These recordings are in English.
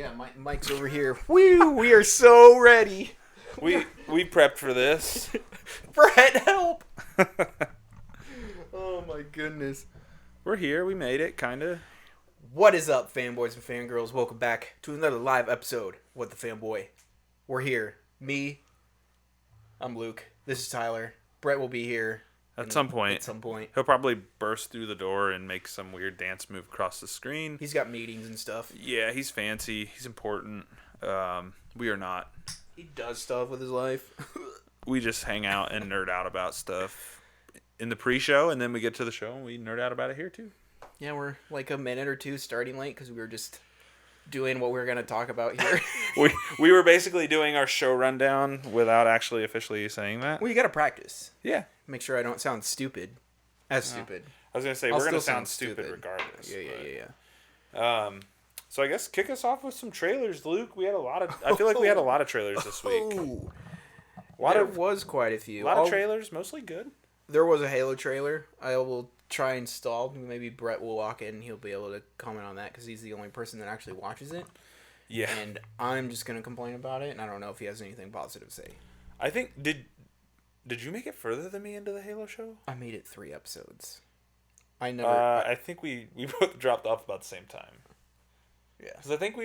Yeah, Mike's over here. Woo! We are so ready. We prepped for this. Brett, help! Oh my goodness. We're here. We made it, kind of. What is up, fanboys and fangirls? Welcome back to another live episode. What the Fanboy? We're here. Me. I'm Luke. This is Tyler. Brett will be here At some point. He'll probably burst through the door and make some weird dance move across the screen. He's got meetings and stuff. Yeah, he's fancy. He's important. We are not. He does stuff with his life. We just hang out and nerd out about stuff in the pre-show, and then we get to the show and we nerd out about it here too. Yeah, we're like a minute or two starting late because we were just doing what we were going to talk about here. we were basically doing our show rundown without actually officially saying that. Well, you got to practice. Yeah. Make sure I don't sound stupid. Stupid. I was going to say, we're going to sound stupid regardless. Yeah. So I guess kick us off with some trailers, Luke. I feel like we had a lot of trailers this week. There was quite a few. A lot of trailers, mostly good. There was a Halo trailer. I will try and stall. Maybe Brett will walk in and he'll be able to comment on that because he's the only person that actually watches it. Yeah. And I'm just going to complain about it, and I don't know if he has anything positive to say. I think, did you make it further than me into the Halo show? I made it 3 episodes. I think we both dropped off about the same time. Yeah. Because I think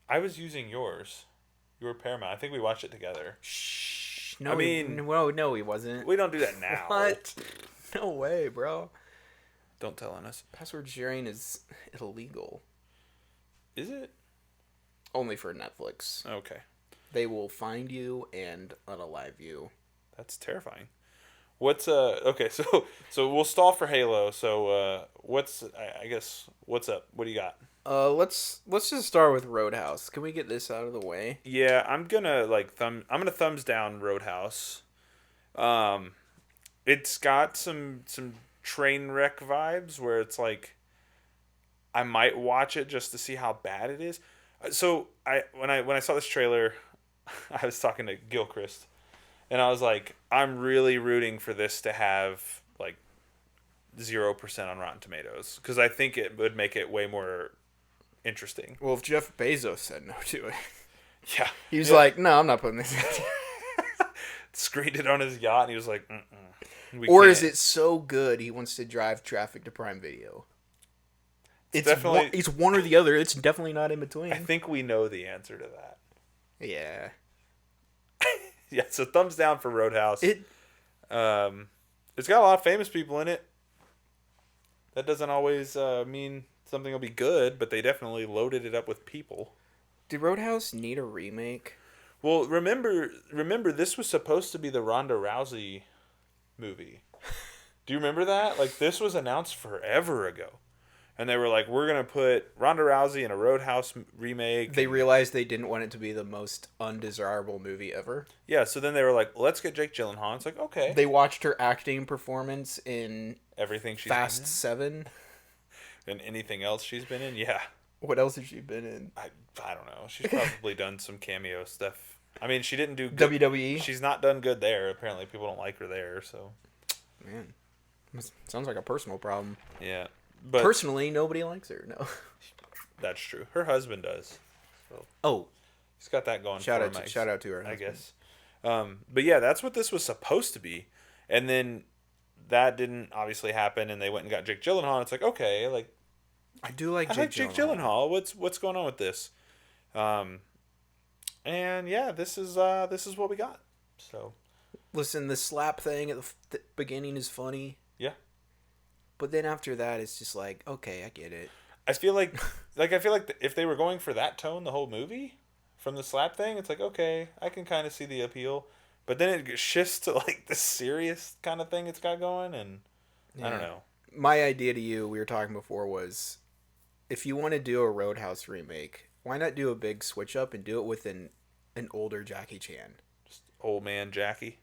I was using yours. You were Paramount. I think we watched it together. Shh. No, no, he wasn't. We don't do that now. What? No way, bro. Don't tell on us. Password sharing is illegal. Is it? Only for Netflix. Okay. They will find you and unalive you. That's terrifying. What's okay, so we'll stall for Halo. So what's up? What do you got? Let's just start with Roadhouse. Can we get this out of the way? Yeah, I'm gonna thumbs down Roadhouse. It's got some train wreck vibes where it's like I might watch it just to see how bad it is. So when I saw this trailer, I was talking to Gilchrist, and I was like, I'm really rooting for this to have like 0% on Rotten Tomatoes because I think it would make it way more interesting. Well, if Jeff Bezos said no to it, yeah, he was like, "No, I'm not putting this in." Screened it on his yacht, and he was like, Or is it so good he wants to drive traffic to Prime Video? It's definitely it's one or the other. It's definitely not in between. I think we know the answer to that. Yeah. Yeah. So thumbs down for Roadhouse. It's got a lot of famous people in it. That doesn't always mean something will be good, but they definitely loaded it up with people. Did Roadhouse need a remake? Well, remember, this was supposed to be the Ronda Rousey movie. Do you remember that? Like, this was announced forever ago. And they were like, we're going to put Ronda Rousey in a Roadhouse remake. They realized they didn't want it to be the most undesirable movie ever. Yeah, so then they were like, let's get Jake Gyllenhaal. It's like, okay. They watched her acting performance in everything she's Fast 7. And anything else she's been in? Yeah. What else has she been in? I don't know. She's probably done some cameo stuff. I mean, she didn't do good. WWE? She's not done good there. Apparently, people don't like her there, so. Man. Sounds like a personal problem. Yeah. But personally, nobody likes her, no. That's true. Her husband does. So. Oh. He's got that going shout for out him. Shout out to her husband. I guess. But yeah, that's what this was supposed to be. And then that didn't obviously happen, and they went and got Jake Gyllenhaal, and it's like, okay, like, I do like Jake Gyllenhaal. What's going on with this? And yeah, this is what we got. So, listen, the slap thing at the beginning is funny. Yeah. But then after that, it's just like, okay, I get it. I feel like if they were going for that tone the whole movie, from the slap thing, it's like, okay, I can kind of see the appeal. But then it shifts to like the serious kind of thing it's got going, and yeah. I don't know. My idea to you, we were talking before, was if you want to do a Roadhouse remake, why not do a big switch up and do it with an older Jackie Chan? Just old man Jackie.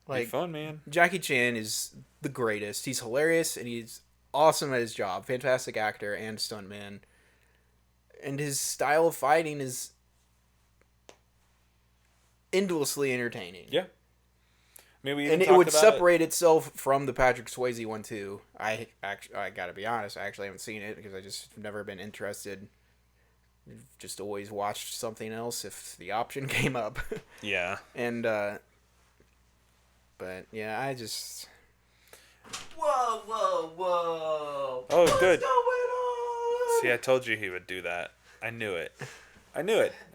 Like, be fun, man. Jackie Chan is the greatest. He's hilarious and he's awesome at his job. Fantastic actor and stuntman. And his style of fighting is endlessly entertaining. Yeah. Maybe and it would separate itself from the Patrick Swayze one too. I gotta be honest, I actually haven't seen it because I just have never been interested. just always watched something else if the option came up. Yeah. And but yeah, I just Whoa. Oh, What's good. going on? See, I told you he would do that. I knew it. I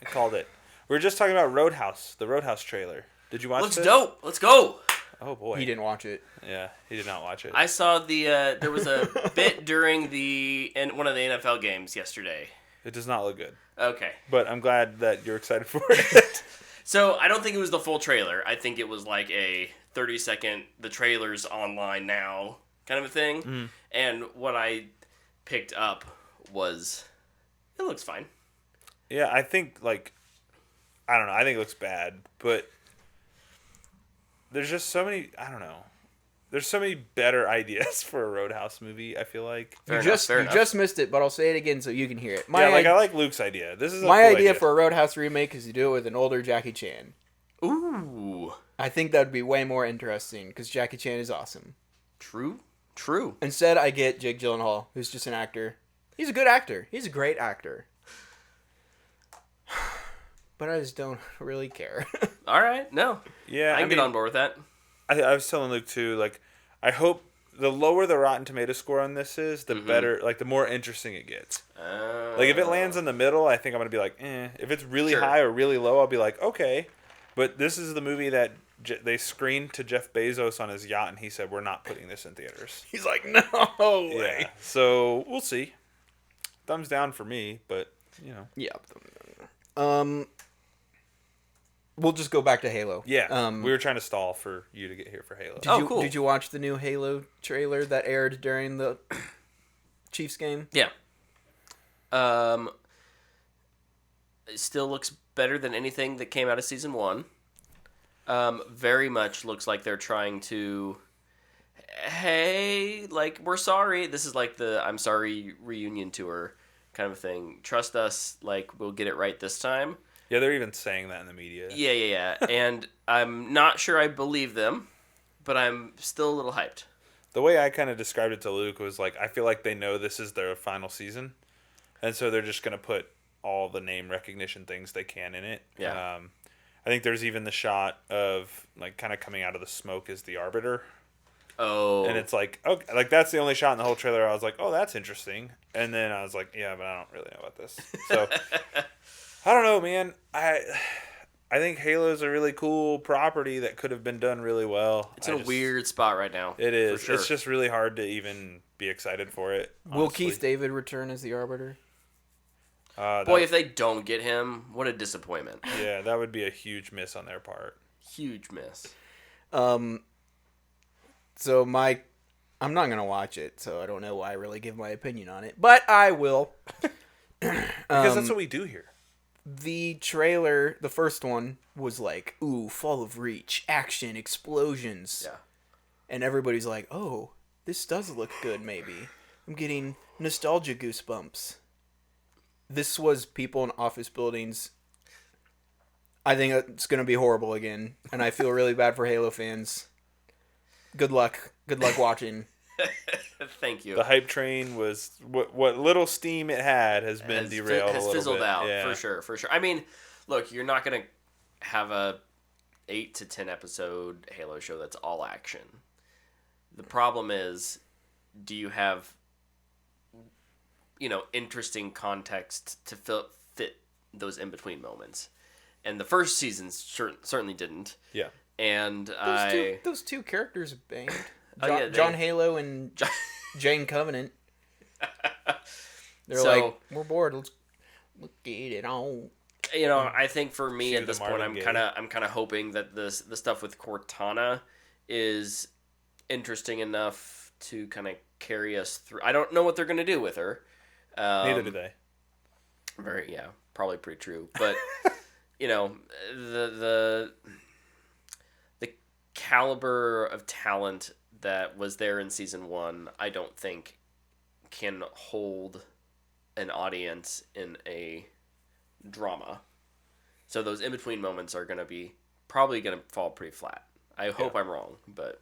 called it. We were just talking about Roadhouse, the Roadhouse trailer. Did you watch Looks this? dope. Let's go. Oh boy. he didn't watch it. Yeah, he did not watch it. I saw there was a bit during one of the NFL games yesterday. It does not look good. Okay. But I'm glad that you're excited for it. So I don't think it was the full trailer. I think it was like a 30-second, the trailer's online now kind of a thing. Mm. And what I picked up was, it looks fine. Yeah, I think, like, I don't know. I think it looks bad. But there's just so many, I don't know. There's so many better ideas for a Roadhouse movie, I feel like. Fair You enough, fair enough. just missed it, but I'll say it again so you can hear it. I like Luke's idea. This is My a cool idea for a Roadhouse remake is to do it with an older Jackie Chan. Ooh. I think that would be way more interesting because Jackie Chan is awesome. True. Instead, I get Jake Gyllenhaal, who's just an actor. He's a good actor. He's a great actor. But I just don't really care. All right. No. Yeah, I can get on board with that. I was telling Luke too, like, I hope the lower the Rotten Tomato score on this is, the better, like, the more interesting it gets. Like, if it lands in the middle, I think I'm going to be like, eh. If it's really Sure. high or really low, I'll be like, okay. But this is the movie that they screened to Jeff Bezos on his yacht, and he said, we're not putting this in theaters. He's like, no way. Yeah. So, we'll see. Thumbs down for me, but, you know. Yeah. We'll just go back to Halo. Yeah. We were trying to stall for you to get here for Halo. Cool. Did you watch the new Halo trailer that aired during the Chiefs game? Yeah. It still looks better than anything that came out of season 1. Very much looks like they're trying to, hey, like, we're sorry. This is like the I'm sorry reunion tour kind of thing. Trust us, like, we'll get it right this time. Yeah, they're even saying that in the media. Yeah. And I'm not sure I believe them, but I'm still a little hyped. The way I kind of described it to Luke was like, I feel like they know this is their final season, and so they're just going to put all the name recognition things they can in it. Yeah. I think there's even the shot of, like, kind of coming out of the smoke as the Arbiter. Oh. And it's like, okay, like, that's the only shot in the whole trailer I was like, oh, that's interesting. And then I was like, yeah, but I don't really know about this. So, I don't know, man. I think Halo's a really cool property that could have been done really well. It's in a weird spot right now. It is. For sure. It's just really hard to even be excited for it. Will honestly. Keith David return as the Arbiter? Boy, if they don't get him, what a disappointment. Yeah, that would be a huge miss on their part. Huge miss. So I'm not gonna watch it, so I don't know why I really give my opinion on it, but I will. Because that's what we do here. The trailer, the first one, was like, ooh, Fall of Reach, action, explosions. Yeah. And everybody's like, oh, this does look good, maybe. I'm getting nostalgia goosebumps. This was people in office buildings. I think it's going to be horrible again, and I feel really bad for Halo fans. Good luck. Good luck watching. Thank you. The hype train was what little steam it had has been Has derailed a little fizzled bit. out, Yeah. for sure. I mean, look, you're not going to have a 8 to 10 episode Halo show that's all action. The problem is, do you have, interesting context to fit those in-between moments? And the first season certainly didn't. Yeah. And those two characters banged. Oh, yeah, John Halo and Jane Covenant. They're So- like, we're bored. Let's get it on. I think for me Cue at the this point, Marvin I'm Gaye. kind of hoping that the stuff with Cortana is interesting enough to kind of carry us through. I don't know what they're going to do with her. Neither do they. Probably pretty true. But the caliber of talent that was there in season 1, I don't think can hold an audience in a drama. So those in-between moments are going to be probably going to fall pretty flat. I hope I'm wrong, but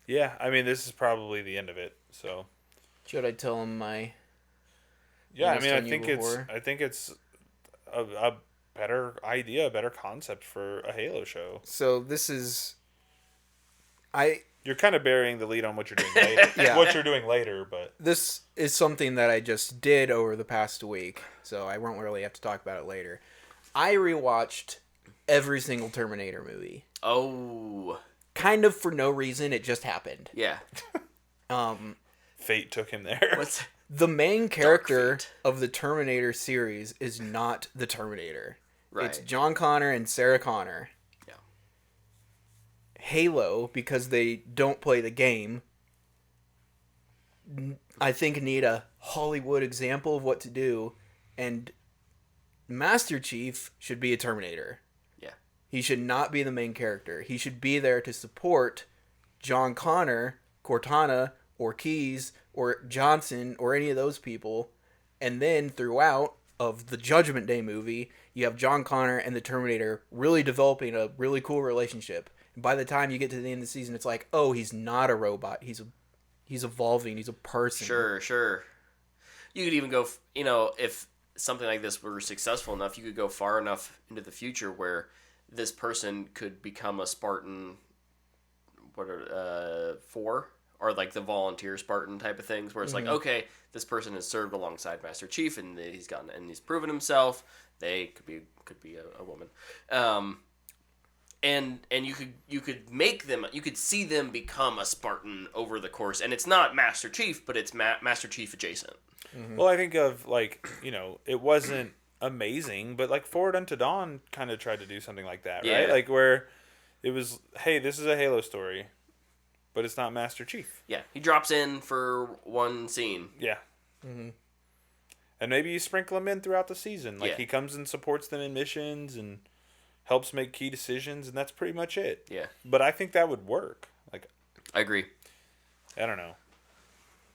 Yeah, I mean, this is probably the end of it. So Should I tell him my... yeah, I Honest mean, on you before? I think it's a better idea, a better concept for a Halo show. So this is, I You're kind of burying the lead on what you're doing later. Yeah. What you're doing later, but this is something that I just did over the past week, so I won't really have to talk about it later. I rewatched every single Terminator movie, Oh, kind of for no reason. It just happened. yeah. fate took him there. What's The main character Fate. of the Terminator series is not the Terminator. right? It's John Connor and Sarah Connor. Yeah. Halo, because they don't play the game, I think need a Hollywood example of what to do, and Master Chief should be a Terminator. Yeah. He should not be the main character. He should be there to support John Connor, Cortana, or Keyes, or Johnson, or any of those people. And then throughout of the Judgment Day movie, you have John Connor and the Terminator really developing a really cool relationship. And by the time you get to the end of the season, it's like, oh, he's not a robot. He's evolving. He's a person. Sure. You could even go, if something like this were successful enough, you could go far enough into the future where this person could become a Spartan, 4, or like the volunteer Spartan type of things, where it's like, okay, this person has served alongside Master Chief, and he's proven himself. They could be a woman, and you could make them, you could see them become a Spartan over the course, and it's not Master Chief, but it's Master Chief adjacent. Well, I think of it wasn't amazing, but like Forward Unto Dawn kind of tried to do something like that, right? Yeah. Like where it was, hey, this is a Halo story, but it's not Master Chief. Yeah, he drops in for one scene. Yeah. And maybe you sprinkle him in throughout the season. Like Yeah. he comes and supports them in missions and helps make key decisions, and that's pretty much it. Yeah, But I think that would work. Like, I agree. I don't know.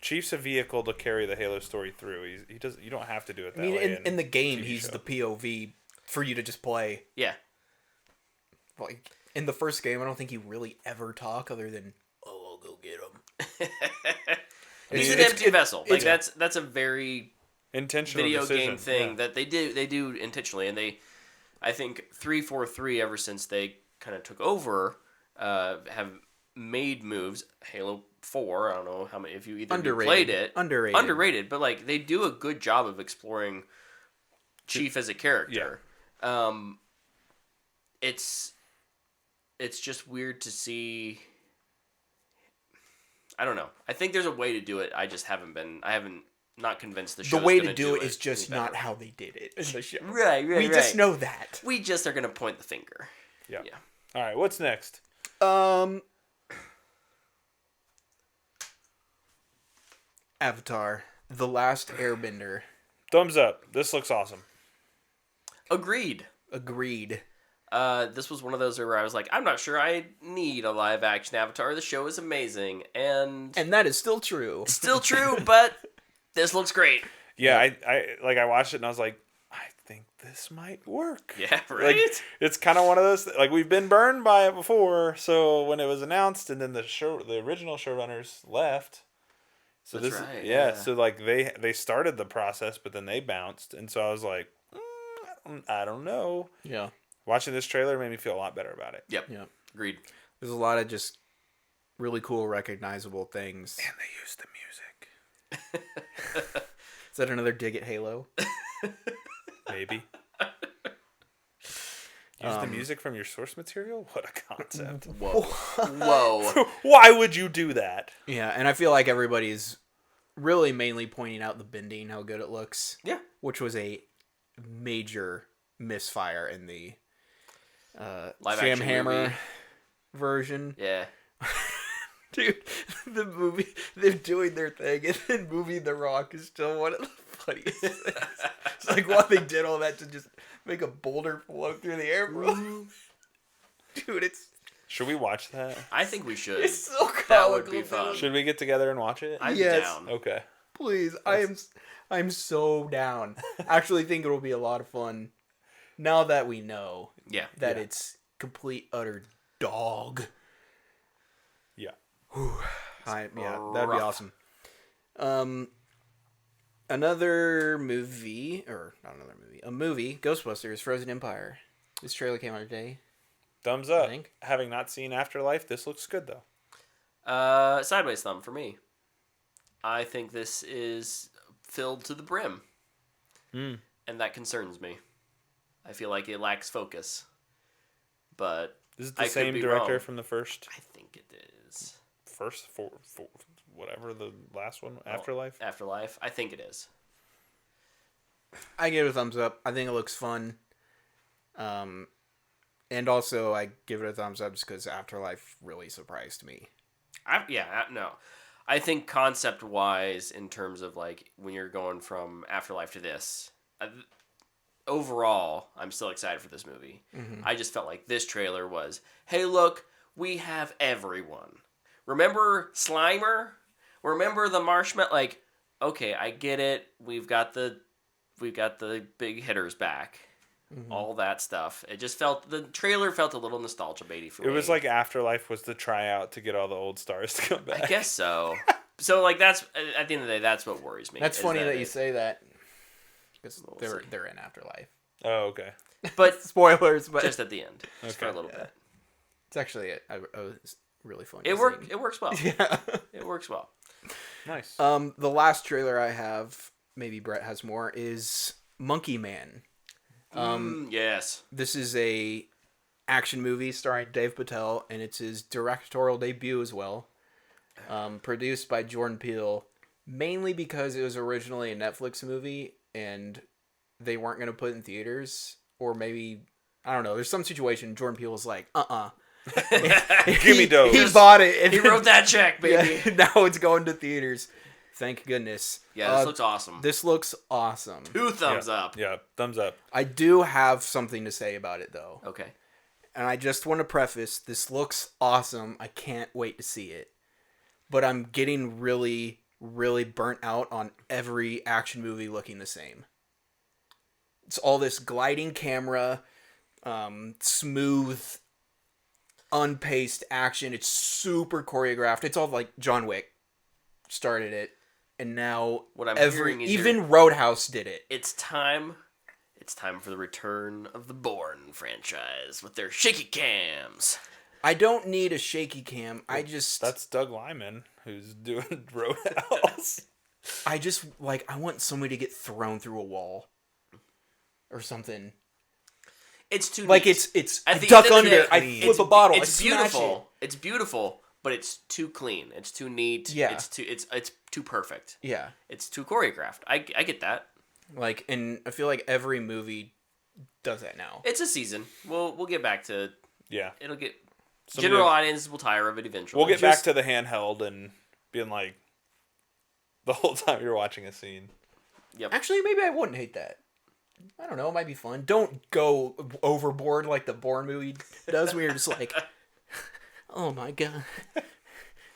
Chief's a vehicle to carry the Halo story through. He does. You don't have to do it that I mean, way. in the game, TV he's show. the POV for you to just play. Yeah, Like in the first game, I don't think you really ever talk other than, "Oh, I'll go get him." he's an it's- empty vessel. Like it's- that's a very Intentional video decision. game thing Yeah. that they do intentionally, and I think 343 ever since they kind of took over, have made moves. Halo 4, I don't know how many, if you either Underrated. played it, Underrated. but like they do a good job of exploring Chief as a character. It's just weird to see. I don't know. I think there's a way to do it. I haven't not convinced the show. The way to do it is just not how they did it in the show. Right. We just know that. We just are gonna point the finger. Yeah. Yeah. All right. What's next? Avatar: The Last Airbender. Thumbs up. This looks awesome. Agreed. Agreed. This was one of those where I was like, I'm not sure I need a live action Avatar. The show is amazing, and And that is still true. still true, but this looks great. Yeah. I watched it and I was like, I think this might work. Yeah, right. Like, it's kind of one of those, like, we've been burned by it before. So when it was announced and then the original showrunners left. So That's this, right, yeah, yeah. so like they started the process, but then they bounced, and so I was like, I don't know. Yeah. Watching this trailer made me feel a lot better about it. Yep. Yeah. Agreed. There's a lot of just really cool, recognizable things. And they used the music. Is that another dig at Halo? Maybe. Use the music from your source material? What a concept. Whoa. Why would you do that? Yeah, and I feel like everybody's really mainly pointing out the bending, how good it looks. Yeah. Which was a major misfire in the Live Sam action Hammer movie. version. Yeah. Dude, the movie, they're doing their thing, and then moving The Rock is still one of the funniest things. It's like, why they did all that to just make a boulder float through the air, bro. Dude, Should we watch that? I think we should. it's so comical. That would be dude. fun. Should we get together and watch it? I'm Yes. down. Okay. Please, I'm so down. I actually think it'll be a lot of fun now that we know Yeah. that it's complete utter dog. Yeah. Yeah, that'd be Rough. awesome. Another movie, or not another movie, a movie, Ghostbusters: Frozen Empire. This trailer came out today. Thumbs I up. think. Having not seen Afterlife, this looks good though. Sideways thumb for me. I think this is filled to the brim. Mm. And that concerns me. I feel like it lacks focus. But Is it the I could same be director wrong. from the first I think it is. four, whatever the last one, Afterlife? Afterlife. I think it is. I give it a thumbs up. I think it looks fun. And also I give it a thumbs up just because Afterlife really surprised me. No. I think concept-wise, in terms of like when you're going from Afterlife to this, overall, I'm still excited for this movie. Mm-hmm. I just felt like this trailer was, hey, look, we have everyone. Remember Slimer? Remember the marshmallow? Like, okay, I get it. We've got the big hitters back. Mm-hmm. All that stuff. It just the trailer felt a little nostalgia baity for me. It was like Afterlife was the tryout to get all the old stars to come back. I guess so. So like that's at the end of the day, that's what worries me. That's is funny that you it- say that. Because We'll see. they're in Afterlife. Oh, okay. But Spoilers, but just at the end, just for a Okay. little bit. it's actually a really funny. It worked. It works well. Yeah. It works well. Nice. The last trailer I have, maybe Brett has more, is Monkey Man. Yes. This is a action movie starring Dave Patel, and it's his directorial debut as well. Produced by Jordan Peele, mainly because it was originally a Netflix movie, and they weren't going to put it in theaters, or maybe, I don't know, there's some situation Jordan Peele was like, Give me dough. He bought it. And He wrote that check, baby. Yeah, now it's going to theaters. Thank goodness. Yeah, this looks awesome. This looks awesome. 2 thumbs up. Yeah, thumbs up. I do have something to say about it, though. Okay. And I just want to preface, this looks awesome. I can't wait to see it. But I'm getting really, really burnt out on every action movie looking the same. It's all this gliding camera, smooth, unpaced action. It's super choreographed. It's all like John Wick started it. And now What I'm hearing is even Roadhouse did it. It's time for the return of the Bourne franchise with their shaky cams. I don't need a shaky cam. That's Doug Lyman who's doing Roadhouse. I want somebody to get thrown through a wall. Or something. It's too Like neat. it's At the duck end of the under. day, I flip a bottle. It's I smash beautiful. It's beautiful, but it's too clean. It's too neat. Yeah. It's too perfect. it. Yeah. It's too choreographed. I get that. Like, and I feel like every movie does that now. It's a season. We'll get back to. Yeah. It'll get. Somebody General will- audiences will tire of it eventually. We'll get back to the handheld and being like, the whole time you're watching a scene. Actually, maybe I wouldn't hate that. I don't know. It might be fun. Don't go overboard like the Bourne movie does. Where you're just like, oh my god,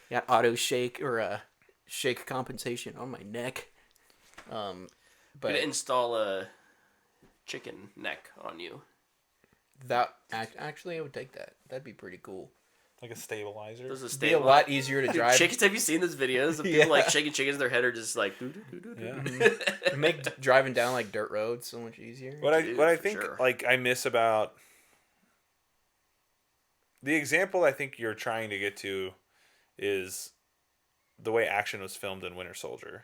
got auto shake or shake compensation on my neck. But But install a chicken neck on you. that actually, I would take that. That'd be pretty cool. Like a stabilizer. Those are Be a lot easier to drive. Chickens. Have you seen those videos of people Yeah. like shaking chickens in their head, or just like? Doo, doo, doo, doo, Yeah. doo. Make driving down like dirt roads so much easier. What Dude, I for think sure. like I miss about the example I think you're trying to get to is the way action was filmed in Winter Soldier.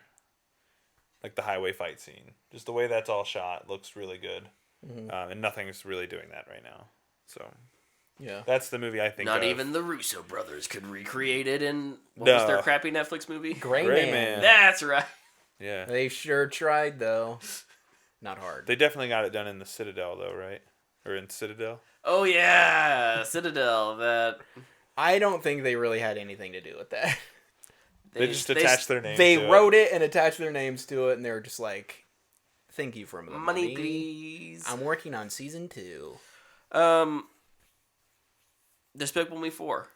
Like the highway fight scene. Just the way that's all shot looks really good. And nothing's really doing that right now. So Yeah. that's the movie I think Not of. even the Russo brothers could recreate it in what No. was their crappy Netflix movie? Gray Gray Man. Man. That's right. Yeah. They sure tried though. Not hard. They definitely got it done in the Citadel though, right? Or in Citadel? Oh yeah, Citadel. That I don't think they really had anything to do with that. They just attached their name They to wrote it and attached their names to it, and they were just like, "Thank you for the money, please. I'm working on season 2." Despicable Me 4.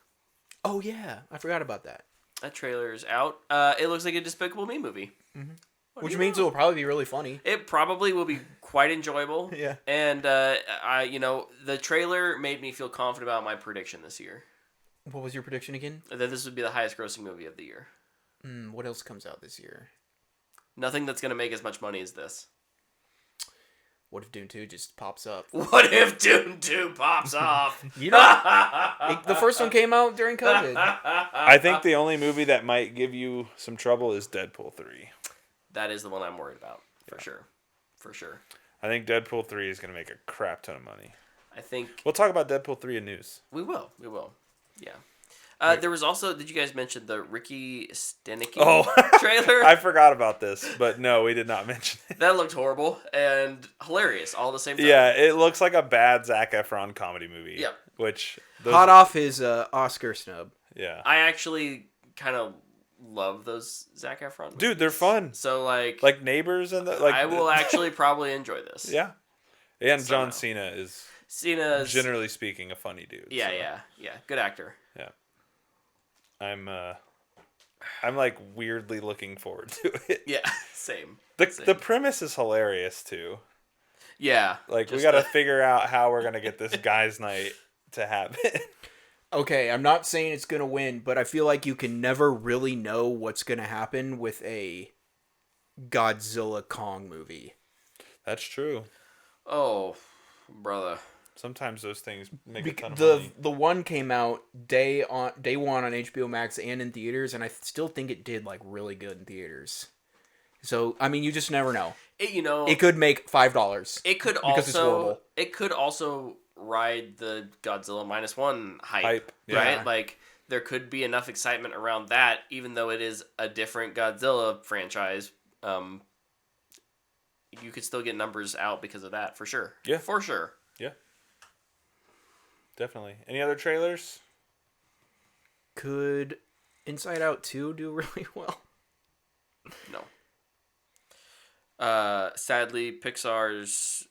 Oh yeah, I forgot about that. That trailer is out. It looks like a Despicable Me movie. Which means it will probably be really funny. It probably will be quite enjoyable. Yeah. And the trailer made me feel confident about my prediction this year. What was your prediction again? That this would be the highest grossing movie of the year. What else comes out this year? Nothing that's going to make as much money as this. What if Dune 2 just pops up? What if Dune 2 pops off? You know, the first one came out during COVID. I think the only movie that might give you some trouble is Deadpool 3. That is the one I'm worried about, for sure. For sure. I think Deadpool 3 is going to make a crap ton of money. I think... We'll talk about Deadpool 3 in news. We will. Yeah. There was also, did you guys mention the Ricky Stenicki trailer? I forgot about this, but no, we did not mention it. That looked horrible and hilarious all at the same time. Yeah, it looks like a bad Zac Efron comedy movie. Yep. Which... Hot off his Oscar snub. Yeah. I actually kind of love those Zac Efron movies. Dude, they're fun. So, like Neighbors and I will actually probably enjoy this. Yeah. And Somehow. John Cena is... Cena's... generally speaking, a funny dude. Yeah, so. yeah. Good actor. Yeah. I'm like weirdly looking forward to it. Yeah, same. The premise is hilarious too. Yeah. Like we got to figure out how we're gonna get this guys' night to happen. Okay, I'm not saying it's gonna win, but I feel like you can never really know what's gonna happen with a Godzilla Kong movie. That's true. Oh, brother. Sometimes those things make a ton of The money. the one came out day one on HBO Max and in theaters, and I still think it did like really good in theaters. So I mean, you just never know. It could make $5. It could because it's horrible. It could also ride the Godzilla -1 hype, Yeah. right? Like there could be enough excitement around that, even though it is a different Godzilla franchise. You could still get numbers out because of that, for sure. Yeah, for sure. Yeah, definitely. Any other trailers? Could Inside Out 2 do really well? No. Sadly, Pixar's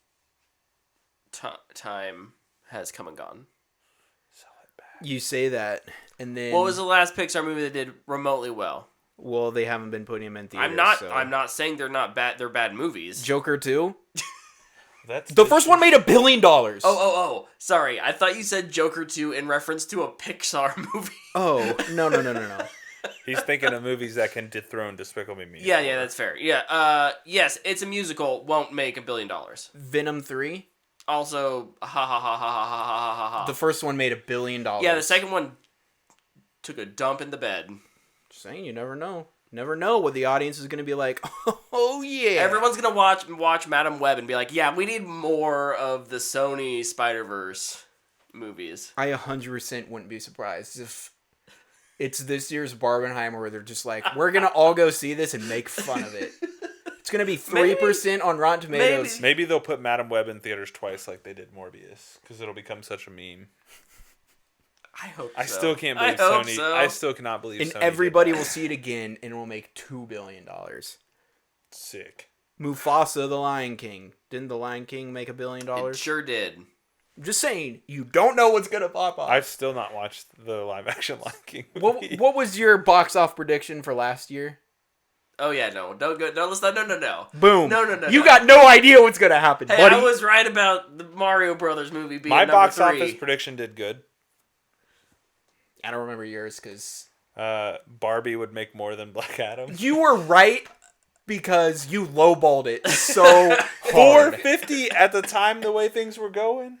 time has come and gone. Sell it back. You say that, and then What was the last Pixar movie that did remotely well? Well, they haven't been putting them in theaters. I'm not saying they're not bad. They're bad movies. Joker 2? That's The first one made $1 billion. Oh. Sorry. I thought you said Joker 2 in reference to a Pixar movie. Oh, no. He's thinking of movies that can dethrone Despicable Me. Yeah, that's fair. Yeah. Yes, it's a musical. Won't make $1 billion. Venom 3? Also, ha. The first one made $1 billion. Yeah, the second one took a dump in the bed. Just saying, you never know. Never know what the audience is going to be like. Oh, yeah. Everyone's going to watch Madam Web and be like, yeah, we need more of the Sony Spider-Verse movies. I 100% wouldn't be surprised if it's this year's Barbenheimer where they're just like, we're going to all go see this and make fun of it. It's going to be 3% on Rotten Tomatoes. Maybe they'll put Madam Web in theaters twice like they did Morbius, because it'll become such a meme. I hope so. I still can't believe Sony. So. I still cannot believe and Sony. And everybody will see it again, and it will make $2 billion. Sick. Mufasa, the Lion King. Didn't the Lion King make $1 billion? It sure did. I'm just saying, you don't know what's gonna pop off. I've still not watched the live action Lion King movie. What was your box off prediction for last year? Oh yeah, no, don't go. No, let's not. No. Boom. No. You got no idea what's gonna happen, hey, buddy. I was right about the Mario Brothers movie being my number box 3. office prediction did good. I don't remember yours because Barbie would make more than Black Adam. You were right because you lowballed it so hard. 450 at the time, the way things were going.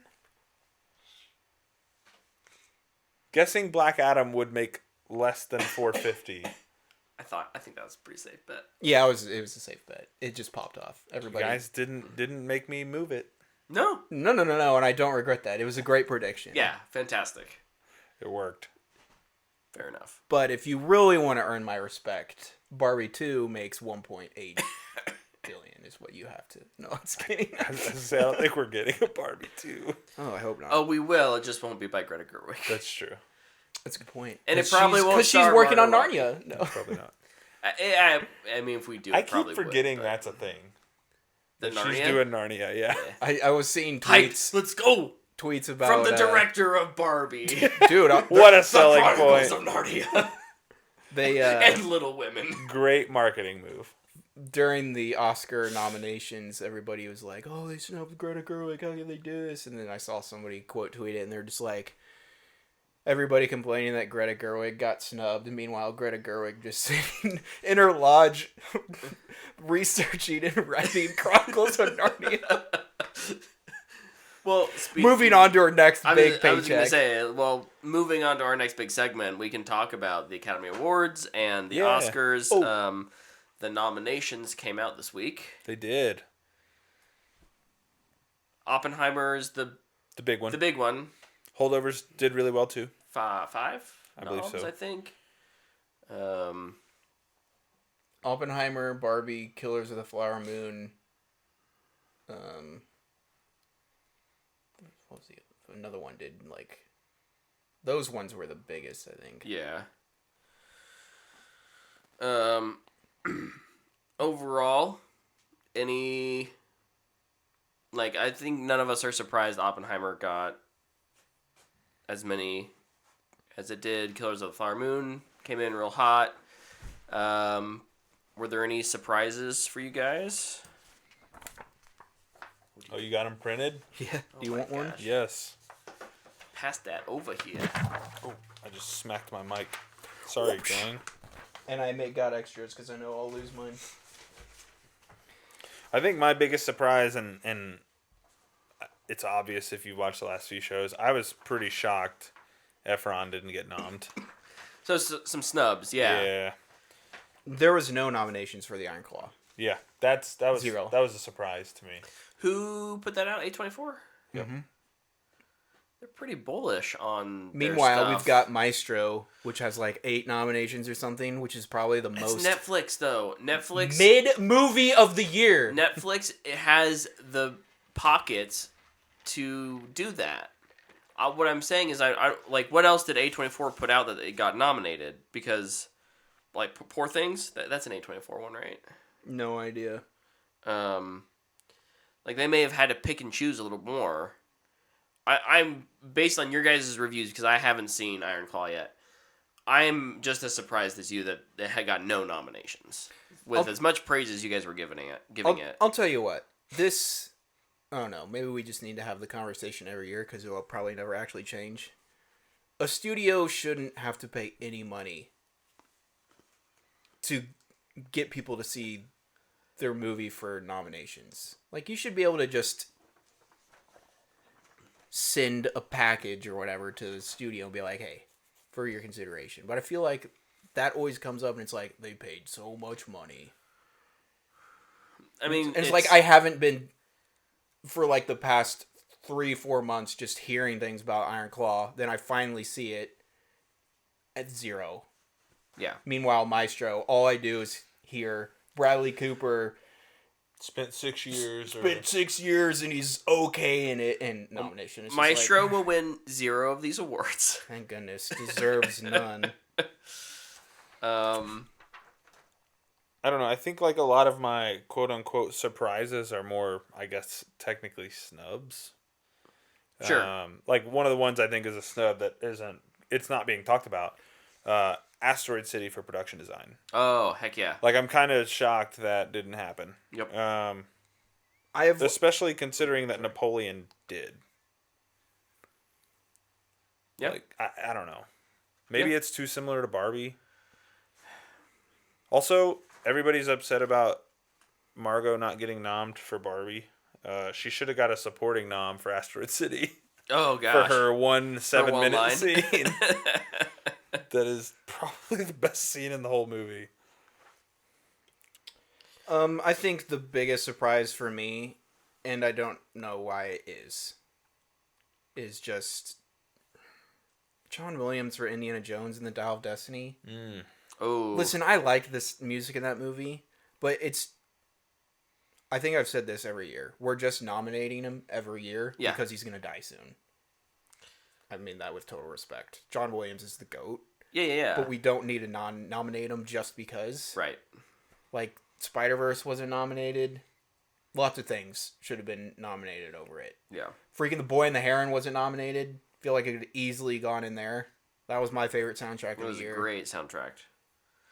Guessing Black Adam would make less than 450. I think that was a pretty safe bet. Yeah, it was a safe bet. It just popped off. Everybody, you guys didn't make me move it. No, and I don't regret that. It was a great prediction. Yeah, fantastic. It worked. Fair enough. But if you really want to earn my respect, Barbie 2 makes 1.8 billion is what you have to. No, I'm just kidding. I don't think we're getting a Barbie 2. Oh, I hope not. Oh, we will. It just won't be by Greta Gerwig. That's true. That's a good point. And it probably won't because she's star working on Margot Narnia. No, probably not. I mean, if we do, I it probably keep forgetting would, that's a thing. The She's Narnia? doing Narnia, yeah. I was seeing Hyped. tweets. Let's go Tweets about from the director of Barbie. Dude, What a selling Chronicles point. of Narnia they and Little Women. Great marketing move. during the Oscar nominations, everybody was like, "Oh, they snubbed Greta Gerwig. How can they do this?" And then I saw somebody quote tweet it, and they're just like, everybody complaining that Greta Gerwig got snubbed. And meanwhile, Greta Gerwig just sitting in her lodge researching and writing Chronicles of Narnia. Well, Moving on to our next big I was going to paycheck. say, well, moving on to our next big segment, we can talk about the Academy Awards and the Oscars. Oh. The nominations came out this week. They did. Oppenheimer's the big one. The big one. Holdovers did really well too. Five I believe noms, so. I think. Oppenheimer, Barbie, Killers of the Flower Moon. What was another one did like? Those ones were the biggest, I think. Yeah. Overall, any... Like, I think none of us are surprised Oppenheimer got as many as it did. Killers of the Flower Moon came in real hot. Were there any surprises for you guys? Oh, you got them printed? Yeah. Do you want one? gosh. Yes. Pass that over here. Oh, I just smacked my mic. Sorry, gang. And I got extras because I know I'll lose mine. I think my biggest surprise, and it's obvious if you watch the last few shows, I was pretty shocked Efron didn't get nommed. So some snubs, yeah. Yeah. There was no nominations for the Iron Claw. Yeah. That was 0. That was a surprise to me. Who put that out? A24? Yep. Mm-hmm. They're pretty bullish on Meanwhile, their we've stuff. got Maestro, which has like 8 nominations or something, which is probably the It's most. Netflix, though. Netflix... Mid-movie of the year. Netflix has the pockets to do that. What I'm saying is, I like, what else did A24 put out that it got nominated? Because, like, Poor Things, that's an A24 one, right? No idea. Like, they may have had to pick and choose a little more. I'm based on your guys' reviews, because I haven't seen Iron Claw yet. I'm just as surprised as you that it had got no nominations, with as much praise as you guys were giving it. I'll tell you what. This, I don't know. Maybe we just need to have the conversation every year because it will probably never actually change. A studio shouldn't have to pay any money to get people to see their movie for nominations. Like, you should be able to just send a package or whatever to the studio and be like, hey, for your consideration. But I feel like that always comes up and it's like, they paid so much money. I mean, And it's like, I haven't been, for like the past 3-4 months, just hearing things about Iron Claw. Then I finally see it at 0. Yeah. Meanwhile, Maestro, all I do is hear Bradley Cooper Spent 6 years. spent 6 years and he's okay in it, and nomination. It's just Maestro like, will win 0 of these awards. thank goodness, deserves none. I don't know. I think like a lot of my quote unquote surprises are more, I guess, technically snubs. Sure. Like one of the ones I think is a snub that it's not being talked about. Asteroid City for production design. Oh, heck yeah. Like I'm kind of shocked that didn't happen. Yep. I have Especially considering that Napoleon did. Yep. Like I don't know. Maybe Yep. it's too similar to Barbie. Also, everybody's upset about Margot not getting nommed for Barbie. She should have got a supporting nom for Asteroid City Oh, gosh. for her 1 Her 7-minute line. scene. That is probably the best scene in the whole movie. I think the biggest surprise for me, and I don't know why it is just John Williams for Indiana Jones and the Dial of Destiny. Oh. Listen, I like this music in that movie, but I think I've said this every year. We're just nominating him every year Yeah. because he's going to die soon. I mean that with total respect. John Williams is the GOAT, Yeah. but we don't need to nominate him just because. Right. Like, Spider-Verse wasn't nominated. Lots of things should have been nominated over it. Yeah. Freaking The Boy and the Heron wasn't nominated. Feel like it could have easily gone in there. That was my favorite soundtrack It of was the a year. great soundtrack.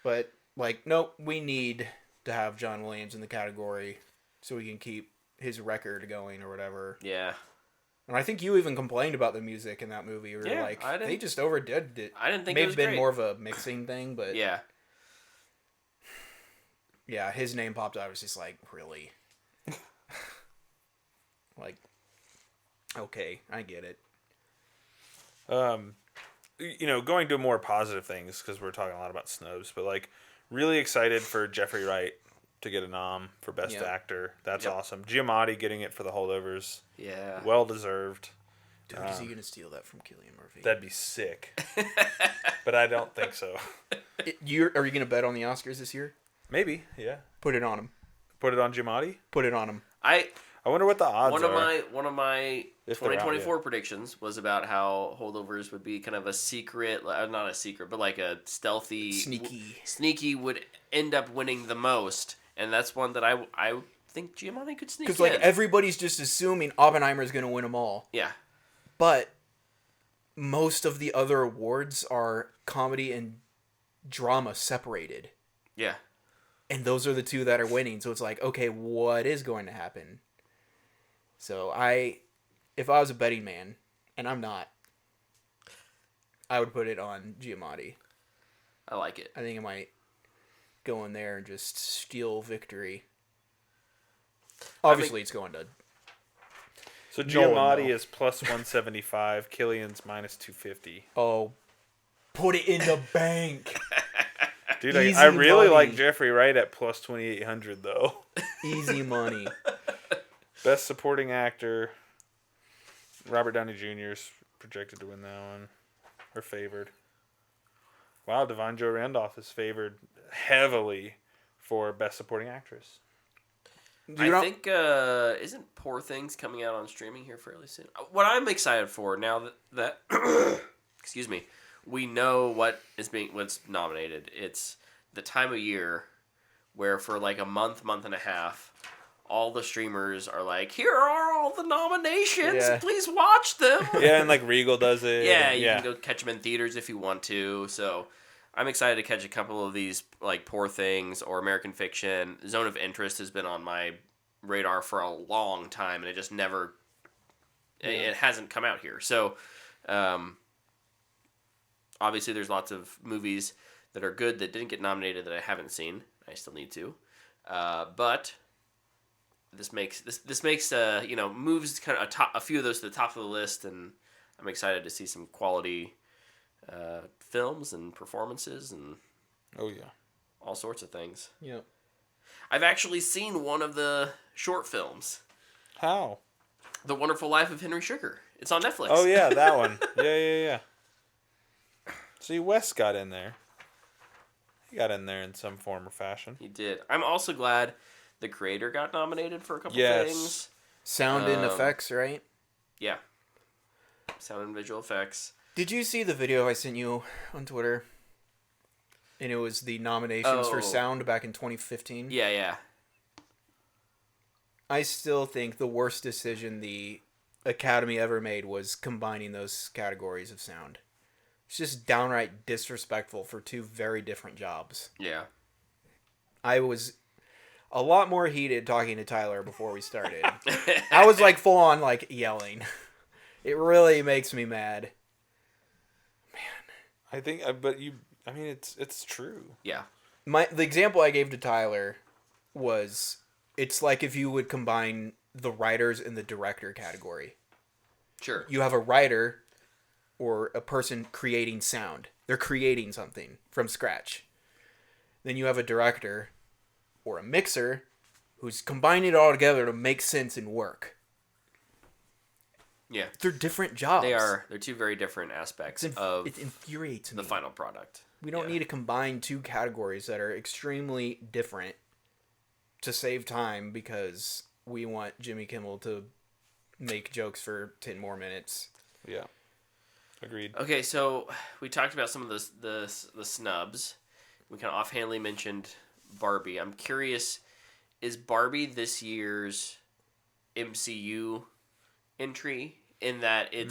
But, like, nope, we need to have John Williams in the category so we can keep his record going or whatever. Yeah. And I think you even complained about the music in that movie. You were Yeah, like, I didn't- they just overdid it. I didn't think May it was have been great. more of a mixing thing, but Yeah. yeah, his name popped out. I was just like, really? Like, okay, I get it. Going to more positive things because we're talking a lot about Snubs, but like really excited for Jeffrey Wright to get a nom for Best Yep. Actor. That's Yep. awesome. Giamatti getting it for The Holdovers. Yeah. Well deserved. Dude, is he gonna steal that from Cillian Murphy? That'd be sick. But I don't think so. Are you gonna bet on the Oscars this year? Maybe, yeah. Put it on him. Put it on Giamatti. Put it on him. I wonder what the odds one are. of my If they're out 2024 predictions was about how holdovers would be kind of a secret, not a secret, but like a stealthy, sneaky would end up winning the most, and that's one that I think Giamatti could sneak in. Because like everybody's just assuming Oppenheimer's gonna win them all. Yeah. But most of the other awards are comedy and drama separated. Yeah. And those are the two that are winning. So it's like, okay, what is going to happen? So if I was a betting man, and I'm not, I would put it on Giamatti. I like it. I think I might go in there and just steal victory. Obviously, it's going to... So No one Giamatti will. is plus 175. Killian's minus 250. Oh, put it in the bank. Dude, Easy I really money. like Jeffrey Wright at plus 2,800 though. Easy money. Best Supporting Actor. Robert Downey Jr. is projected to win that one. Or favored. Wow, Devon Joe Randolph is favored heavily for Best Supporting Actress. I think isn't Poor Things coming out on streaming here fairly soon? What I'm excited for now that excuse me, we know what's nominated. It's the time of year where for like a month and a half, all the streamers are like, here are all the nominations. Yeah. Please watch them. Yeah, and like Regal does it. Yeah, and, you can go catch them in theaters if you want to. So I'm excited to catch a couple of these, like Poor Things or American Fiction. Zone of Interest has been on my radar for a long time, and it just never, it hasn't come out here. So obviously there's lots of movies that are good that didn't get nominated that I haven't seen. I still need to. But this makes moves kind of a few of those to the top of the list, and I'm excited to see some quality films and performances and Oh yeah. all sorts of things. Yep. I've actually seen one of the short films, How? The Wonderful Life of Henry Sugar. It's on Netflix. Oh yeah, that one. Yeah. See, Wes got in there. He got in there in some form or fashion. He did. I'm also glad the creator got nominated for a couple Yes. things. Sound and effects, right? Yeah. Sound and visual effects. Did you see the video I sent you on Twitter? And it was the nominations for Oh. sound back in 2015. Yeah. I still think the worst decision the Academy ever made was combining those categories of sound. It's just downright disrespectful for two very different jobs. Yeah. I was a lot more heated talking to Tyler before we started. I was like full on like yelling. It really makes me mad. I think, but it's true. Yeah. The example I gave to Tyler was it's like if you would combine the writers and the director category. Sure. You have a writer or a person creating sound. They're creating something from scratch. Then you have a director or a mixer who's combining it all together to make sense and work. Yeah. They're different jobs. They're two very different aspects of it infuriates me. the final product. We don't need to combine two categories that are extremely different to save time because we want Jimmy Kimmel to make jokes for 10 more minutes. Yeah. Agreed. Okay, so we talked about some of the snubs. We kind of offhandedly mentioned Barbie. I'm curious, is Barbie this year's MCU entry in that in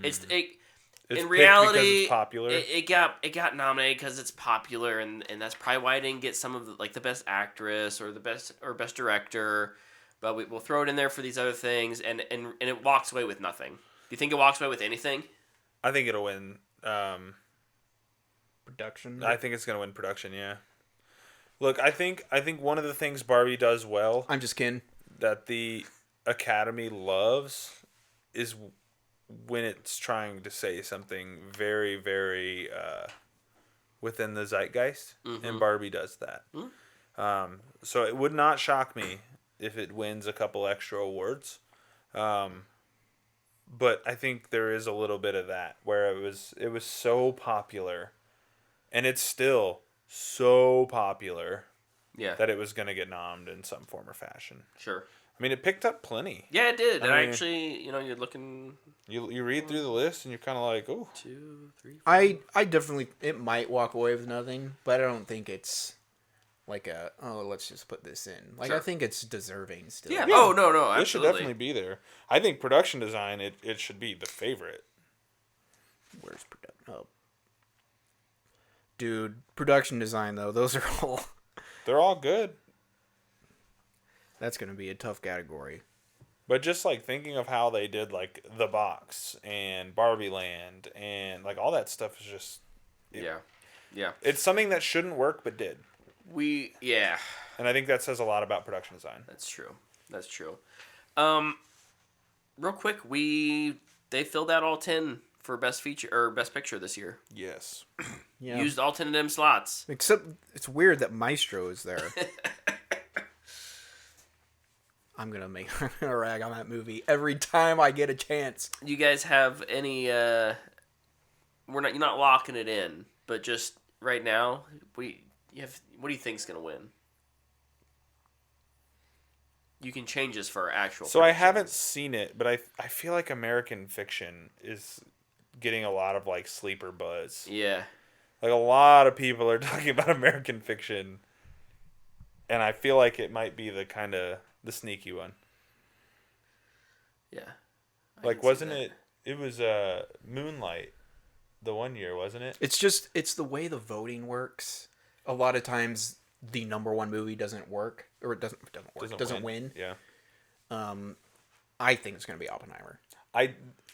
It's reality because it's popular. it got nominated because it's popular, and that's probably why I didn't get some of the best actress or best director. but we'll throw it in there for these other things, and it walks away with nothing. Do you think it walks away with anything? I think it'll win. Production. I think it's gonna win production. Yeah. Look, I think one of the things Barbie does well I'm just kidding. that the Academy loves is when it's trying to say something very, very within the zeitgeist, and Barbie does that. So it would not shock me if it wins a couple extra awards. But I think there is a little bit of that where it was so popular, and it's still so popular Yeah. that it was going to get nommed in some form or fashion. Sure. I mean, it picked up plenty. Yeah, it did. And I mean- actually, you're looking You read through the list and you're kind of like, oh, 2, 3, 4. I definitely, it might walk away with nothing, but I don't think it's like let's just put this in. Like, Sure. I think it's deserving still. Yeah. Oh, no, it should absolutely. definitely be there. I think production design, it should be the favorite. Where's production? Oh. Dude, production design, though, those are all... They're all good. That's going to be a tough category. But just like thinking of how they did like The Box and Barbie Land and like all that stuff is just Yeah. Yeah. it's something that shouldn't work but did. Yeah. And I think that says a lot about production design. That's true. That's true. Real quick, they filled out all 10 for best feature or best picture this year. Yes. Yeah. Used all 10 of them slots. Except it's weird that Maestro is there. I'm gonna rag on that movie every time I get a chance. You guys have any? You're not locking it in, but just right now, what do you think's gonna win? You can change this for our actual. So I predictions. haven't seen it, but I feel like American Fiction is getting a lot of like sleeper buzz. Yeah. Like a lot of people are talking about American Fiction, and I feel like it might be the sneaky one. Yeah. Like wasn't it? It was Moonlight, the one year, wasn't it? It's the way the voting works. A lot of times the number one movie doesn't work, or it doesn't win. Yeah. I think it's gonna be Oppenheimer.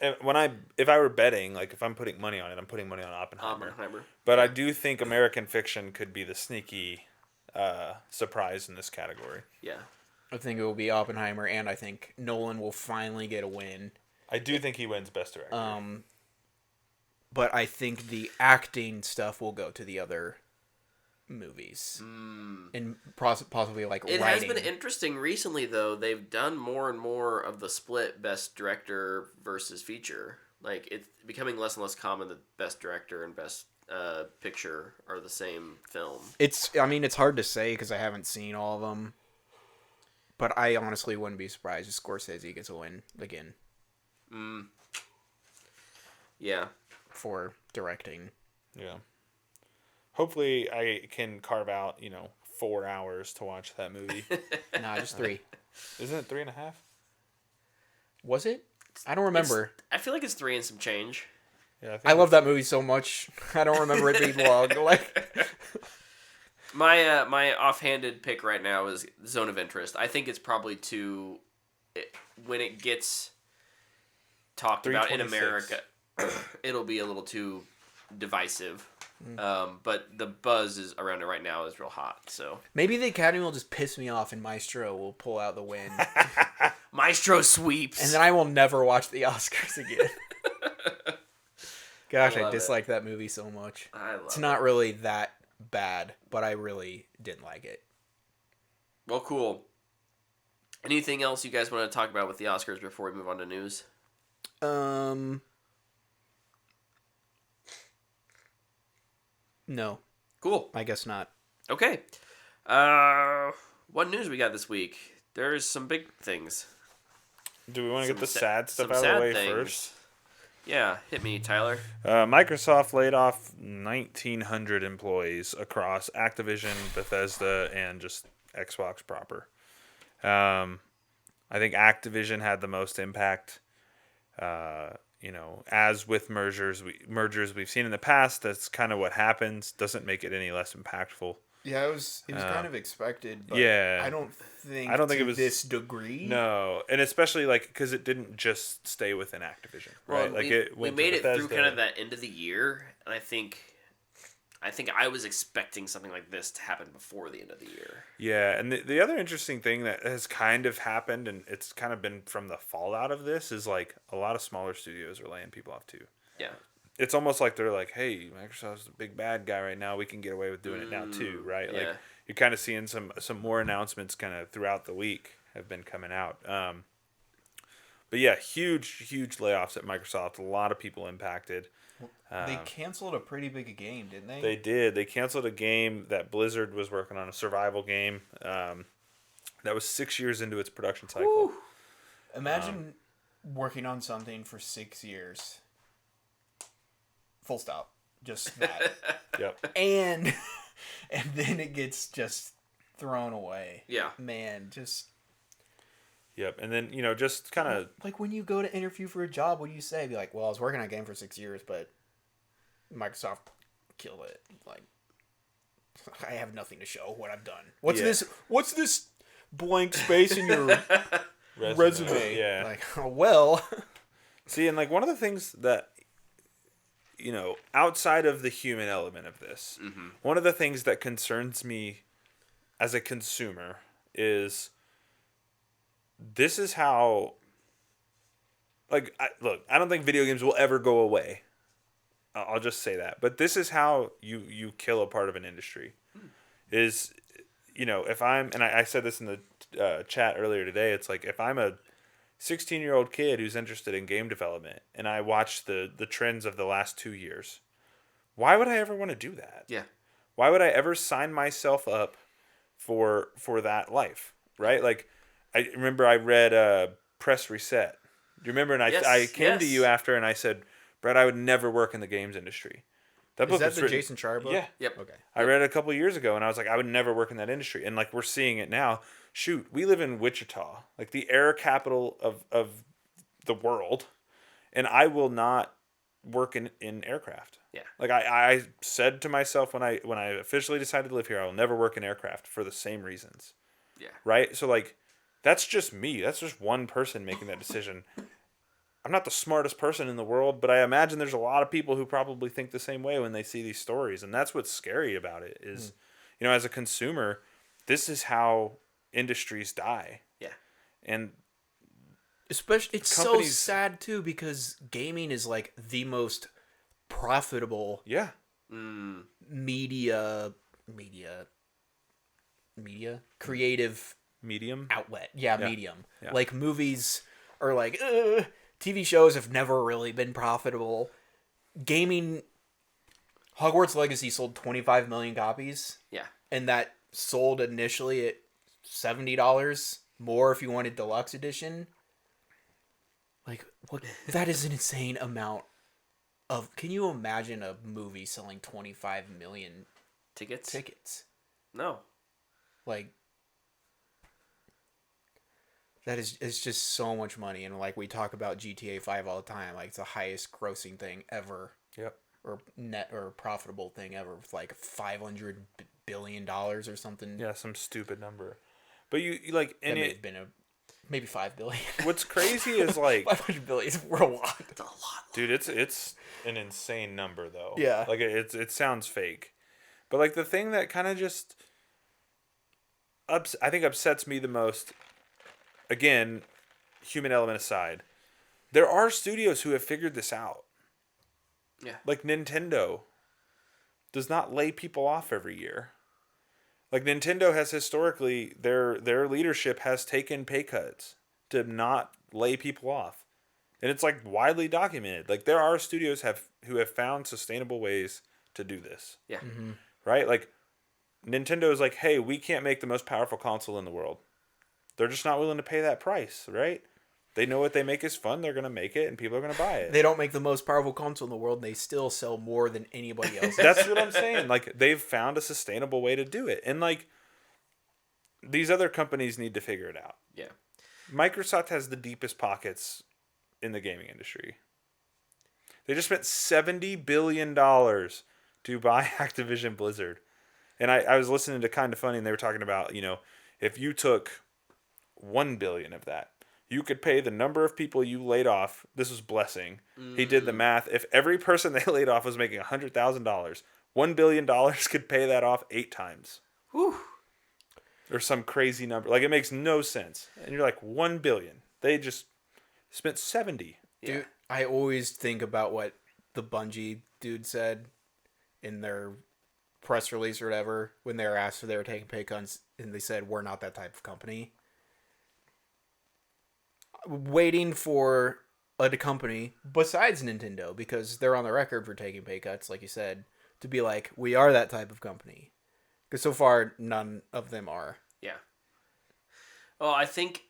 If I were betting, like if I'm putting money on it, I'm putting money on Oppenheimer. But I do think American Fiction could be the sneaky surprise in this category. Yeah. I think it will be Oppenheimer, and I think Nolan will finally get a win. I do think he wins Best Director. But I think the acting stuff will go to the other movies, and possibly like It writing. has been interesting recently, though. They've done more and more of the split best director versus feature. Like, it's becoming less and less common that best director and best picture are the same film. It's hard to say because I haven't seen all of them. But I honestly wouldn't be surprised if Scorsese gets a win again. Yeah. For directing. Yeah. Hopefully I can carve out, 4 hours to watch that movie. Nah, just 3. Isn't it 3.5? Was it? I don't remember. I feel like it's 3 and some change. Yeah, I love that movie so much. I don't remember it being long. Like, My offhanded pick right now is Zone of Interest. I think it's probably when it gets talked about in 326. America, it'll be a little too divisive. But the buzz is around it right now is real hot. So maybe the Academy will just piss me off and Maestro will pull out the win. Maestro sweeps. And then I will never watch the Oscars again. Gosh, I love dislike that movie so much. I love It's not really that bad, but I really didn't like it. Well, cool. Anything else you guys want to talk about with the Oscars before we move on to news? No, Cool. I guess not. Okay. What news we got this week? There's some big things. Do we want to get the Some sad stuff some out of the sad way things. first? Yeah, hit me, Tyler. Microsoft laid off 1,900 employees across Activision, Bethesda, and just Xbox proper. I think Activision had the most impact. As with mergers we've seen in the past, that's kind of what happens. Doesn't make it any less impactful. Yeah, it was kind of expected, but yeah. I don't think it was this degree. No, and especially like because it didn't just stay within Activision, Well, right? Like we it we went made to it through Bethesda. kind of that end of the year, and I think I was expecting something like this to happen before the end of the year. Yeah, and the other interesting thing that has kind of happened, and it's kind of been from the fallout of this, is like a lot of smaller studios are laying people off too. Yeah. It's almost like they're like, hey, Microsoft's the big bad guy right now. We can get away with doing it now too, right? Yeah. Like you're kind of seeing some more announcements kind of throughout the week have been coming out. But yeah, huge layoffs at Microsoft. A lot of people impacted. They canceled a pretty big game, didn't they? They did. They canceled a game that Blizzard was working on, a survival game that was 6 years into its production cycle. Woo. Imagine working on something for 6 years. Full stop. Just that. Yep. and then it gets just thrown away. Yeah. Man, just Yep. And then, just kind of... like when you go to interview for a job, what do you say? Be like, well, I was working on a game for 6 years, but Microsoft killed it. Like, I have nothing to show what I've done. What's this blank space in your resume? Yeah. Like, oh, well. See, and like one of the things that, outside of the human element of this, one of the things that concerns me as a consumer is this is how, like, I don't think video games will ever go away. I'll just say that. But this is how you kill a part of an industry. Is, if I'm, and I said this in the chat earlier today, it's like if I'm a 16-year-old kid who's interested in game development and I watch the trends of the last 2 years, why would I ever want to do that? Yeah. Why would I ever sign myself up for that life, right? Like, I remember I read Press Reset. Do you remember? And I came to you after and I said, Brett, I would never work in the games industry. Is that the Jason Schreier book? Yeah. Yep. Okay. I read it a couple of years ago and I was like, I would never work in that industry. And like we're seeing it now. Shoot, we live in Wichita, like the air capital of the world, and I will not work in aircraft. Yeah. Like I said to myself when I officially decided to live here, I will never work in aircraft for the same reasons. Yeah. Right? So like that's just me. That's just one person making that decision. I'm not the smartest person in the world, but I imagine there's a lot of people who probably think the same way when they see these stories. And that's what's scary about it is, as a consumer, this is how industries die. Yeah. And especially it's so sad too because gaming is like the most profitable media creative medium outlet. Medium. Yeah. Like movies are like TV shows have never really been profitable. Gaming, Hogwarts Legacy sold 25 million copies. Yeah. And that sold initially at $70 more if you wanted deluxe edition. Like, what? That is an insane amount of... Can you imagine a movie selling 25 million tickets? No. Like... It's just so much money, and like we talk about GTA 5 all the time, like it's the highest grossing thing ever. Yep. Or net or profitable thing ever, with like $500 billion or something. Yeah, some stupid number. But you like, and it may have been maybe 5 billion. What's crazy is like 500 billion is a lot. It's a lot. Dude, it's an insane number though. Yeah. Like it sounds fake, but like the thing that kind of just I think upsets me the most. Again, human element aside, there are studios who have figured this out. Yeah. Like Nintendo does not lay people off every year. Like Nintendo has historically, their leadership has taken pay cuts to not lay people off. And it's like widely documented. Like there are studios who have found sustainable ways to do this. Yeah. Mm-hmm. Right? Like Nintendo is like, hey, we can't make the most powerful console in the world. They're just not willing to pay that price, right? They know what they make is fun. They're going to make it, and people are going to buy it. They don't make the most powerful console in the world, and they still sell more than anybody else. That's what I'm saying. Like, they've found a sustainable way to do it. And, like, these other companies need to figure it out. Yeah. Microsoft has the deepest pockets in the gaming industry. They just spent $70 billion to buy Activision Blizzard. And I was listening to Kind of Funny, and they were talking about, if you took 1 billion of that, you could pay the number of people you laid off. This was Blessing. He did the math. If every person they laid off was making $100,000, $1 billion could pay that off 8 times. Whew. Or some crazy number. Like, it makes no sense. And you're like, 1 billion. They just spent 70. Yeah. Dude, I always think about what the Bungie dude said in their press release or whatever when they were asked if they were taking pay cuts, and they said, we're not that type of company. Waiting for a company besides Nintendo, because they're on the record for taking pay cuts, like you said, to be like, we are that type of company. Because so far, none of them are. Yeah. Well, I think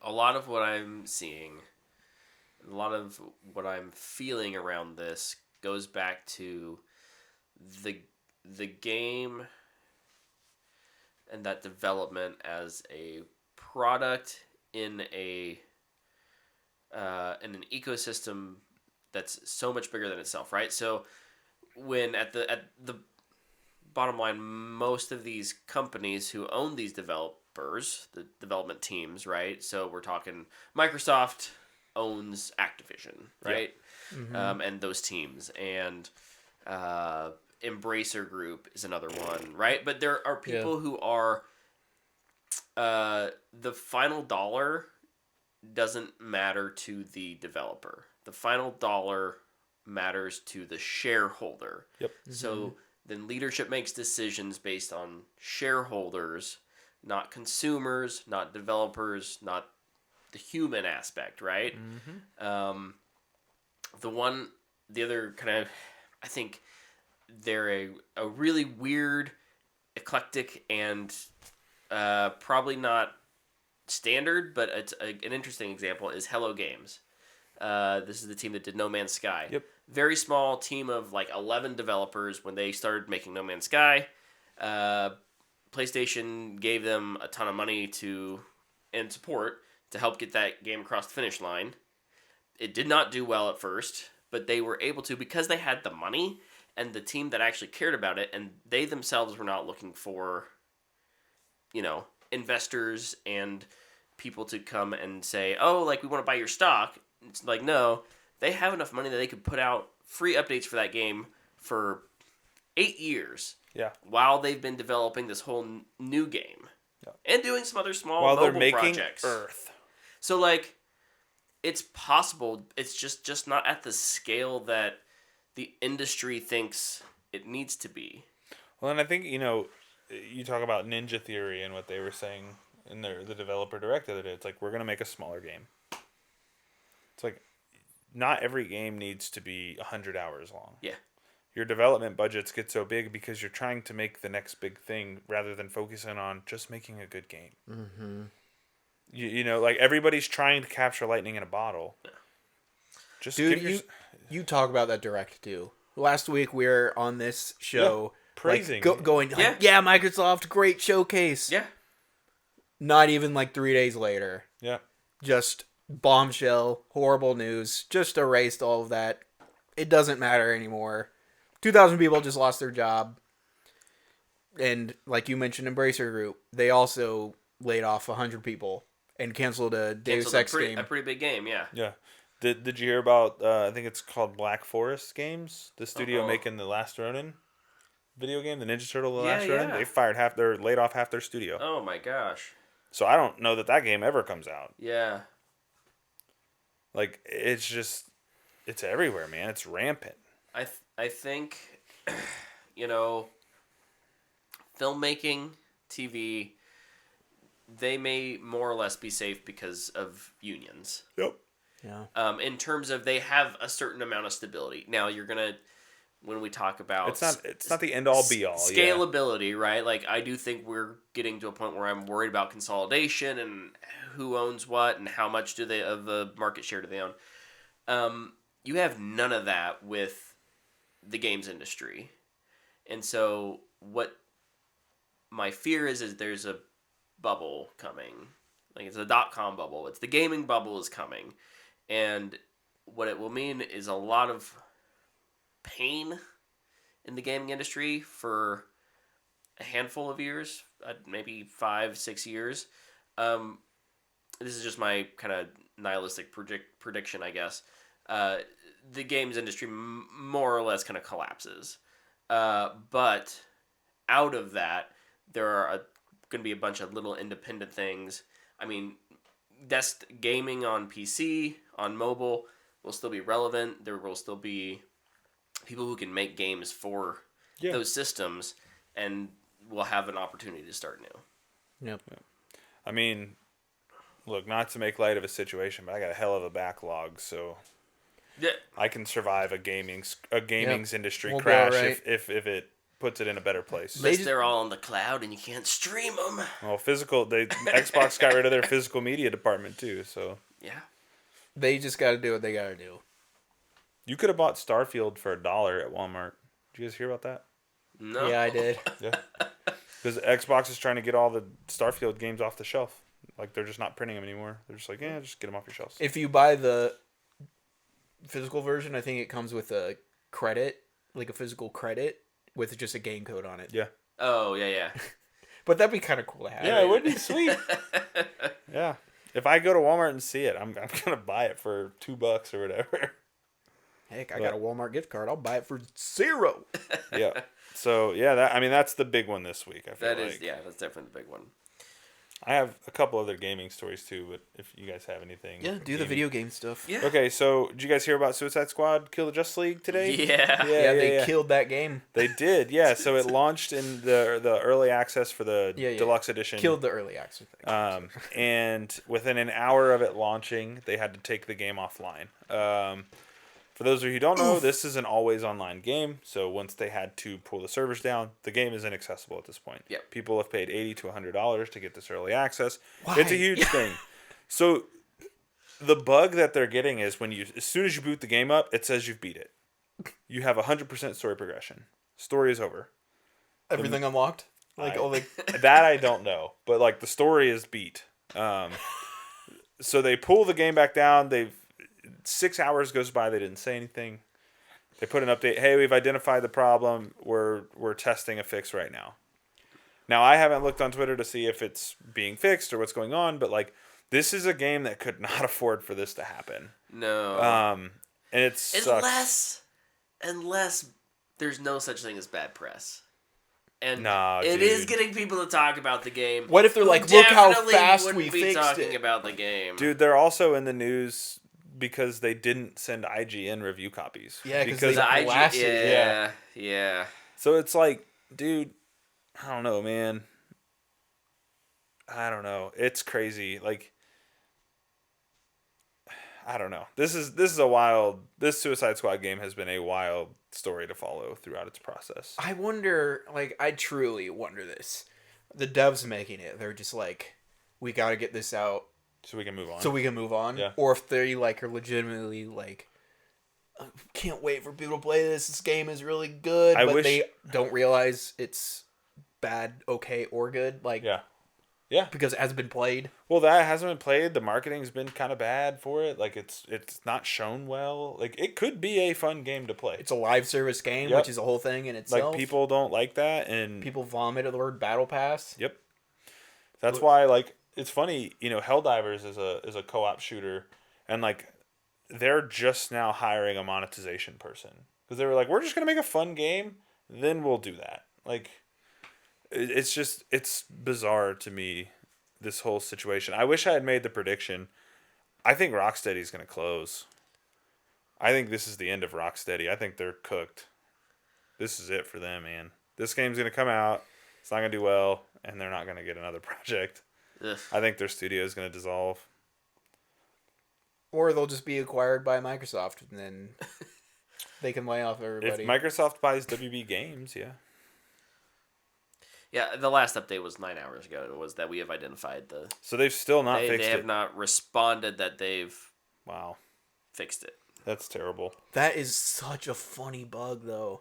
a lot of what I'm seeing, a lot of what I'm feeling around this goes back to the game and that development as a product in an ecosystem that's so much bigger than itself, right? So when at the bottom line, most of these companies who own these developers, the development teams, right? So we're talking Microsoft owns Activision, right? Yeah. Mm-hmm. And those teams, and Embracer Group is another one, right? But there are people who are the final dollar doesn't matter to the developer. The final dollar matters to the shareholder. Yep. So then leadership makes decisions based on shareholders, not consumers, not developers, not the human aspect, right? Mm-hmm. The other kind of, I think they're a really weird, eclectic, and probably not standard, but it's an interesting example is Hello Games. This is the team that did No Man's Sky. Yep. Very small team of like 11 developers when they started making No Man's Sky. PlayStation gave them a ton of money and support to help get that game across the finish line. It did not do well at first, but they were able to because they had the money and the team that actually cared about it, and they themselves were not looking for, investors and people to come and say, oh, like, we want to buy your stock. It's like, no, they have enough money that they could put out free updates for that game for 8 years. Yeah. While they've been developing this whole new game. Yeah. And doing some other small while mobile they're making projects. Earth. So, like, it's possible. It's just not at the scale that the industry thinks it needs to be. Well, and I think, you talk about Ninja Theory and what they were saying in the developer direct the other day. It's like, we're going to make a smaller game. It's like, not every game needs to be 100 hours long. Yeah. Your development budgets get so big because you're trying to make the next big thing rather than focusing on just making a good game. Mm-hmm. Like, everybody's trying to capture lightning in a bottle. Yeah. Just Dude, you talk about that direct too. Last week we were on this show praising, going, yeah, Microsoft, great showcase. Yeah. Not even like 3 days later. Yeah. Just bombshell, horrible news. Just erased all of that. It doesn't matter anymore. 2,000 people just lost their job. And like you mentioned, Embracer Group, they also laid off 100 people and canceled a Deus Ex game. A pretty big game, yeah. Yeah. Did you hear about, I think it's called Black Forest Games? The studio making the Last Ronin video game, the Ninja Turtle The Last Ronin? They laid off half their studio. Oh my gosh. So I don't know that game ever comes out. Yeah. Like, it's everywhere, man. It's rampant. I think, filmmaking, TV, they may more or less be safe because of unions. Yep. Yeah. In terms of they have a certain amount of stability. Now you're gonna, when we talk about it's not the end all be all. Scalability, right? Like, I do think we're getting to a point where I'm worried about consolidation and who owns what and how much of the market share do they own. You have none of that with the games industry, and so what my fear is there's a bubble coming. Like, it's a .com bubble. It's the gaming bubble is coming. And what it will mean is a lot of pain in the gaming industry for a handful of years, maybe 5-6 years. This is just my kind of nihilistic prediction, I guess. The games industry more or less kind of collapses. But out of that, there are going to be a bunch of little independent things. I mean, that's gaming on PC, on mobile, will still be relevant. There will still be people who can make games for those systems, and will have an opportunity to start new. Yep. I mean, look, not to make light of a situation, but I got a hell of a backlog, so Yeah. I can survive a gaming's industry We'll be crash all right. if it puts it in a better place. Unless they're all on the cloud and you can't stream them. Well, Xbox got rid of their physical media department too, so Yeah. They just got to do what they got to do. you could have bought Starfield for $1 at Walmart. Did you guys hear about that? No. Yeah, I did. Yeah, because Xbox is trying to get all the Starfield games off the shelf. Like they're just not printing them anymore. They're just like, yeah, just get them off your shelves. If you buy the physical version, I think it comes with a credit, like a physical credit with just a game code on it. Yeah. Oh, yeah. But that'd be kind of cool to have. Yeah, it would be sweet. Yeah. If I go to Walmart and see it, I'm gonna buy it for $2 or whatever. Heck, I got a Walmart gift card. I'll buy it for $0. Yeah. So yeah, that's the big one this week. I feel like That's definitely the big one. I have a couple other gaming stories too, but if you guys have anything, Yeah, do the gaming- video game stuff. Yeah. Okay, so did you guys hear about Suicide Squad Kill the Justice League today? Yeah. Yeah, they killed that game. They did, yeah. So it launched in the early access for the deluxe edition. Killed the early access thing. And within an hour of it launching, they had to take the game offline. For those of you who don't know, this is an always online game. So once they had to pull the servers down, the game is inaccessible at this point. Yep. People have paid $80 to $100 to get this early access. Why? It's a huge thing. So the bug that they're getting is as soon as you boot the game up, it says you've beat it. You have 100% story progression. Story is over. Everything unlocked? That I don't know, but like the story is beat. So they pull the game back down. 6 hours goes by. They didn't say anything. They put an update. Hey, we've identified the problem. We're testing a fix right now. Now I haven't looked on Twitter to see if it's being fixed or what's going on, but like this is a game that could not afford for this to happen. No. And it sucks. Unless there's no such thing as bad press. And Nah, it is dude. getting people to talk about the game. What if they're who like, look how definitely fast wouldn't we be fixed talking it? about the game. Dude, they're also in the news because they didn't send IGN review copies. Yeah, because they blasted it. Yeah. So it's like, dude, I don't know, man. I don't know. It's crazy. Like, I don't know. This Suicide Squad game has been a wild story to follow throughout its process. I wonder, I truly wonder this. The devs making it, they're just like, we got to get this out So we can move on. so we can move on. Yeah. Or if they are legitimately can't wait for people to play this. This game is really good, but they don't realize it's bad, okay, or good. Yeah. Because it hasn't been played. Well, that hasn't been played. The marketing's been kind of bad for it. Like it's not shown well. Like it could be a fun game to play. It's a live service game, which is a whole thing in itself. Like people don't like that, and people vomit at the word battle pass. Yep. That's why it's funny, Helldivers is a co-op shooter, and they're just now hiring a monetization person because they were like, we're just gonna make a fun game, then we'll do that. It's bizarre to me, this whole situation. I wish I had made the prediction. I think Rocksteady's gonna close. I think this is the end of Rocksteady. I think they're cooked. This is it for them, man. This game's gonna come out. It's not gonna do well, and they're not gonna get another project. Ugh. I think their studio is gonna dissolve. Or they'll just be acquired by Microsoft, and then they can lay off everybody. If Microsoft buys WB Games, yeah. Yeah, the last update was 9 hours ago. It was that we have identified the... So they've still not They fixed have it. not responded that they've Wow, fixed it. that's terrible. That is such a funny bug, though.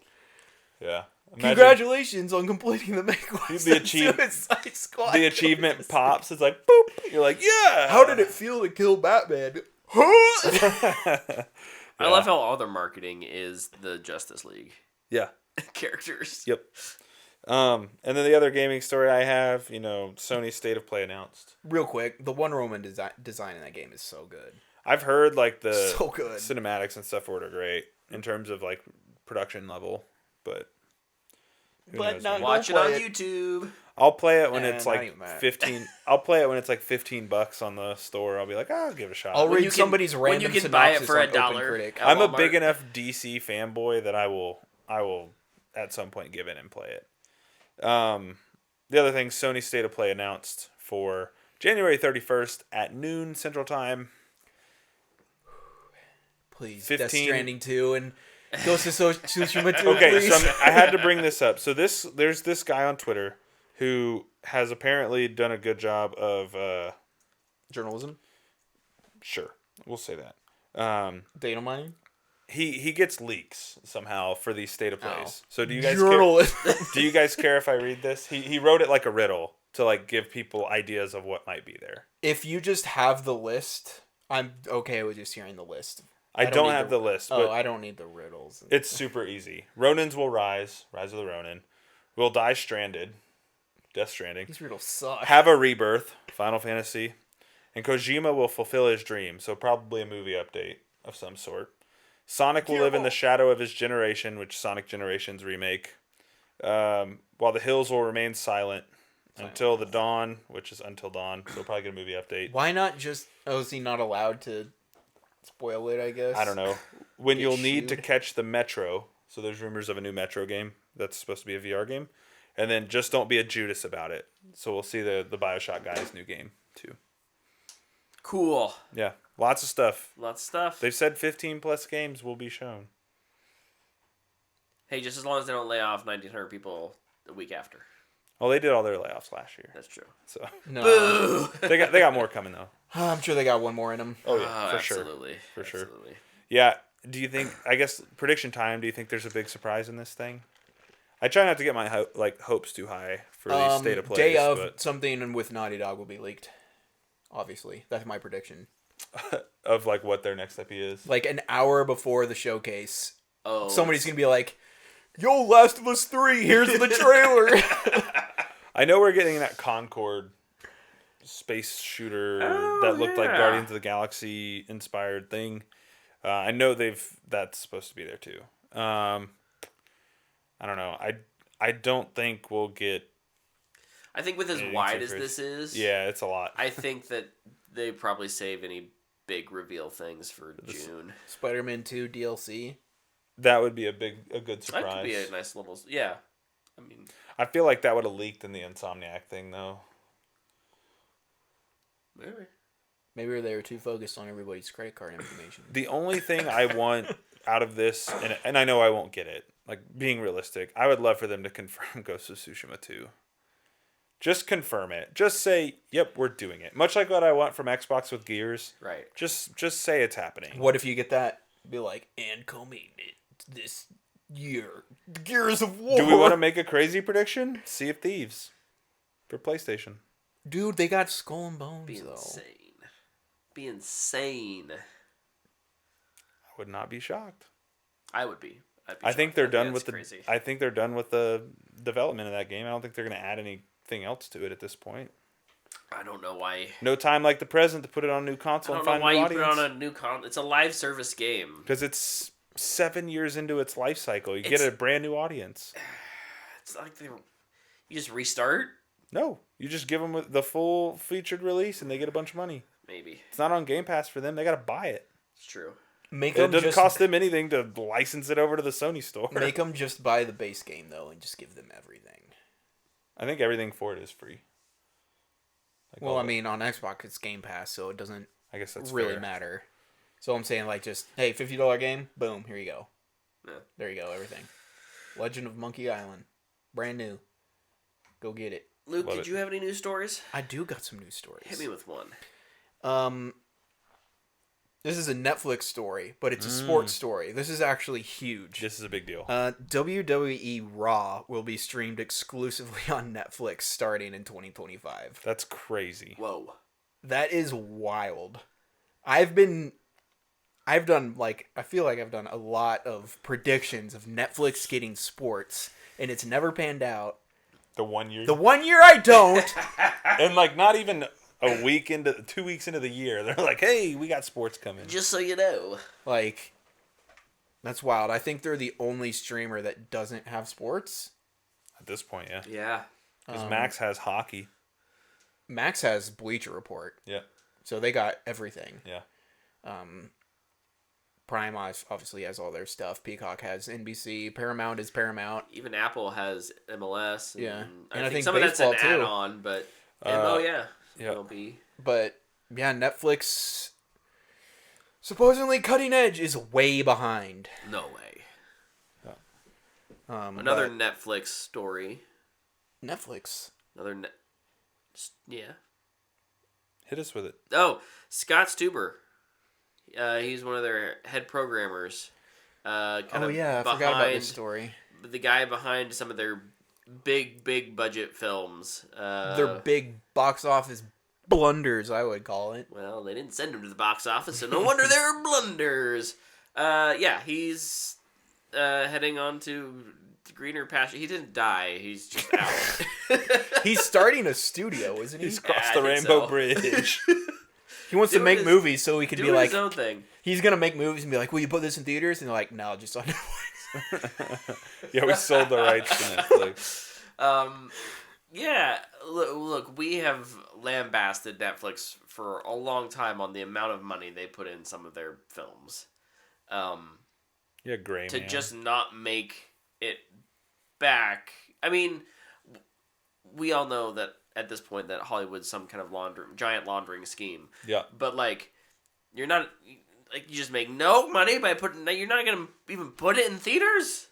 Yeah. Congratulations on completing the main quest. The Suicide Squad. The achievement pops. It's like boop. You're like, yeah. How did it feel to kill Batman? I love how all their marketing is the Justice League. Yeah. characters. Yep. And then the other gaming story I have, Sony's State of Play announced. Real quick, the Wonder Woman design in that game is so good. I've heard like the So good. cinematics and stuff for it are great in terms of like production level, but who knows, man. Watch it on YouTube. I'll play it when Nah, it's not like even that. 15. I'll play it when it's like $15 on the store. I'll be like, I'll give it a shot. I'll When read you can- somebody's when random you can buy it synopsis for on $1 OpenCritic. at I'm a Walmart. big enough DC fanboy that I will at some point give in and play it. The other thing, Sony State of Play announced for January 31st at noon Central Time. Please, 15 Death Stranding 2 and Ghost of Tsushima 2, Okay, please. so I had to bring this up. So there's this guy on Twitter who has apparently done a good job of Journalism? sure, we'll say that. Data mining? He gets leaks somehow for these State of Plays. So do you guys Journalism. do you guys care if I read this? He wrote it like a riddle to like give people ideas of what might be there. If you just have the list, I'm okay with just hearing the list. I don't need have the list, but I don't need the riddles. it's super easy. Ronins will rise of the Ronin. Will die stranded, Death Stranding. These riddles suck. Have a rebirth, Final Fantasy. And Kojima will fulfill his dream, so probably a movie update of some sort. Sonic will live in the shadow of his generation, which Sonic Generations remake. While the hills will remain silent until the dawn, which is Until Dawn. So we'll probably get a movie update. Why not just... Oh, is he not allowed to spoil it, I guess? I don't know. When Get you'll need to shooed. catch the Metro. So there's rumors of a new Metro game that's supposed to be a VR game. And then just don't be a Judas about it. So we'll see the Bioshock guy's new game too. Cool. Yeah, lots of stuff. Lots of stuff. They've said 15 plus games will be shown. Hey, just as long as they don't lay off 1,900 people the week after. Well, they did all their layoffs last year. That's true. So No. Boo! they got more coming though. I'm sure they got one more in them. Oh yeah, for sure. Absolutely. For sure. Absolutely. Yeah. Do you think? I guess prediction time. Do you think there's a big surprise in this thing? I try not to get my hopes too high for these State of Plays. Day of, but something with Naughty Dog will be leaked. Obviously. That's my prediction. of like what their next IP is. Like an hour before the showcase, Oh. somebody's going to be like, Yo, Last of Us 3, here's the trailer. I know we're getting that Concorde space shooter that looked like yeah. Guardians of the Galaxy inspired thing. I know that's supposed to be there too. I don't know. I don't think we'll get. I think with as anything wide too as crazy. this is, Yeah, it's a lot. I think that they probably save any big reveal things for June. Spider-Man 2 DLC. That would be a good surprise. That could be a nice little. Yeah. I mean, I feel like that would have leaked in the Insomniac thing though. maybe. Maybe they were too focused on everybody's credit card information. The only thing I want out of this, and I know I won't get it, like being realistic, I would love for them to confirm Ghost of Tsushima 2. Just confirm it. Just say, yep, we're doing it. Much like what I want from Xbox with Gears. Right. Just say it's happening. What if you get that? Be like, and coming this year, Gears of War. Do we want to make a crazy prediction? Sea of Thieves for PlayStation. Dude, they got Skull and Bones, Be though. insane. Be insane. I would not be shocked. I would be. I'd be I think shocked. they're That'd done be with the. crazy. I think they're done with the development of that game. I don't think they're going to add anything else to it at this point. I don't know why. No time like the present to put it on a new console I and don't find know why new you audience. put it on a new It's a live service game. Because it's 7 years into its life cycle. You get It's- a brand new audience. It's not like you just restart. No, you just give them the full featured release and they get a bunch of money. Maybe It's not on Game Pass for them. They got to buy it. it's true. Make It them doesn't just cost them anything to license it over to the Sony store. make them just buy the base game though, and just give them everything. I think everything for it is free. Like Well, all I the- mean, on Xbox it's Game Pass, so it doesn't I guess that's really fair. matter. So I'm saying, like, just hey, $50 game, boom, here you go. Yeah. There you go, everything. Legend of Monkey Island, brand new. Go get it. Luke, Love did it. you have any news stories? I do got some news stories. Hit me with one. This is a Netflix story, but it's a sports story. This is actually huge. This is a big deal. WWE Raw will be streamed exclusively on Netflix starting in 2025. That's crazy. Whoa. That is wild. I've been I've done I feel like I've done a lot of predictions of Netflix getting sports, and it's never panned out. The 1 year. The 1 year I don't. And like not even a week into 2 weeks into the year, they're like, "Hey, we got sports coming." Just so you know. Like, that's wild. I think they're the only streamer that doesn't have sports. At this point, yeah. Yeah. Because Max has hockey. Max has Bleacher Report, Yeah. so they got everything. Yeah. Prime obviously has all their stuff. Peacock has NBC. Paramount is Paramount. Even Apple has MLS. And Yeah. I And I think think some of that's an baseball, too. add-on, but Yeah. MLB. But yeah, Netflix supposedly cutting edge is way behind. No way. Yeah. Another Netflix story. Netflix. Yeah. Hit us with it. Oh, Scott Stuber. He's one of their head programmers. I forgot about this story. The guy behind some of their big budget films. Their big box office blunders, I would call it. Well, they didn't send him to the box office, so no wonder there are blunders. Yeah, he's heading on to greener pasture. He didn't die. He's just out. He's starting a studio, isn't he? He's crossed I the think Rainbow so. Bridge. He wants to Doing make his- movies so he could be Doing like, his own thing. he's going to make movies and be like, will you put this in theaters? And they're like, no, just on Netflix. Yeah, we sold the rights to Netflix. Yeah, look, we have lambasted Netflix for a long time on the amount of money they put in some of their films. Yeah, Gray To Man. just not make it back. I mean, we all know that at this point that Hollywood's some kind of giant laundering scheme. Yeah. But like, you're not like you just make no money by putting. You're not gonna even put it in theaters.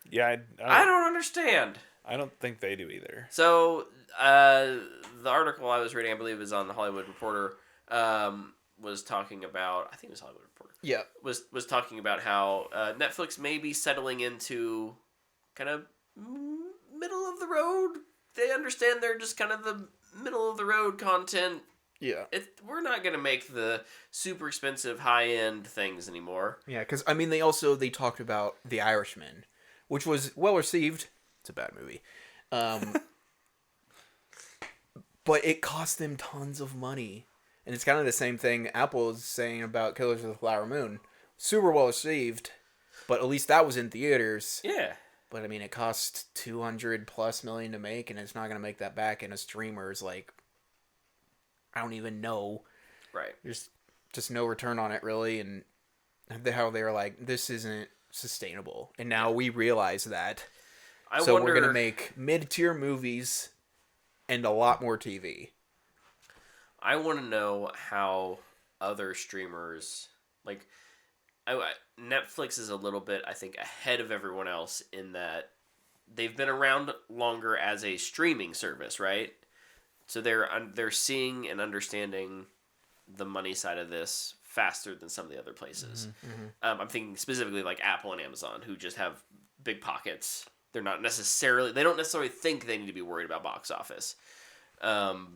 Yeah, I don't understand. I don't think they do either. So the article I was reading, I believe, is on the Hollywood Reporter. Was talking about. I think it was Hollywood Reporter. Yeah. Was talking about how Netflix may be settling into kind of middle of the road. They understand they're just kind of the middle of the road content. Yeah. We're not gonna make the super expensive high end things anymore. Yeah, because, I mean, they talked about The Irishman, which was well received. It's a bad movie. But it cost them tons of money. And it's kind of the same thing Apple is saying about Killers of the Flower Moon. Super well received, but at least that was in theaters. Yeah. But I mean, it cost $200+ million to make, and it's not going to make that back. And a streamer's like, I don't even know. Right. There's just no return on it, really. And how they were like, this isn't sustainable. And now we realize that. So we're going to make mid-tier movies and a lot more TV. I want to know how other streamers like. Netflix is a little bit, I think, ahead of everyone else in that they've been around longer as a streaming service, right? So they're seeing and understanding the money side of this faster than some of the other places. I'm thinking specifically like Apple and Amazon, who just have big pockets. They don't necessarily think they need to be worried about box office. And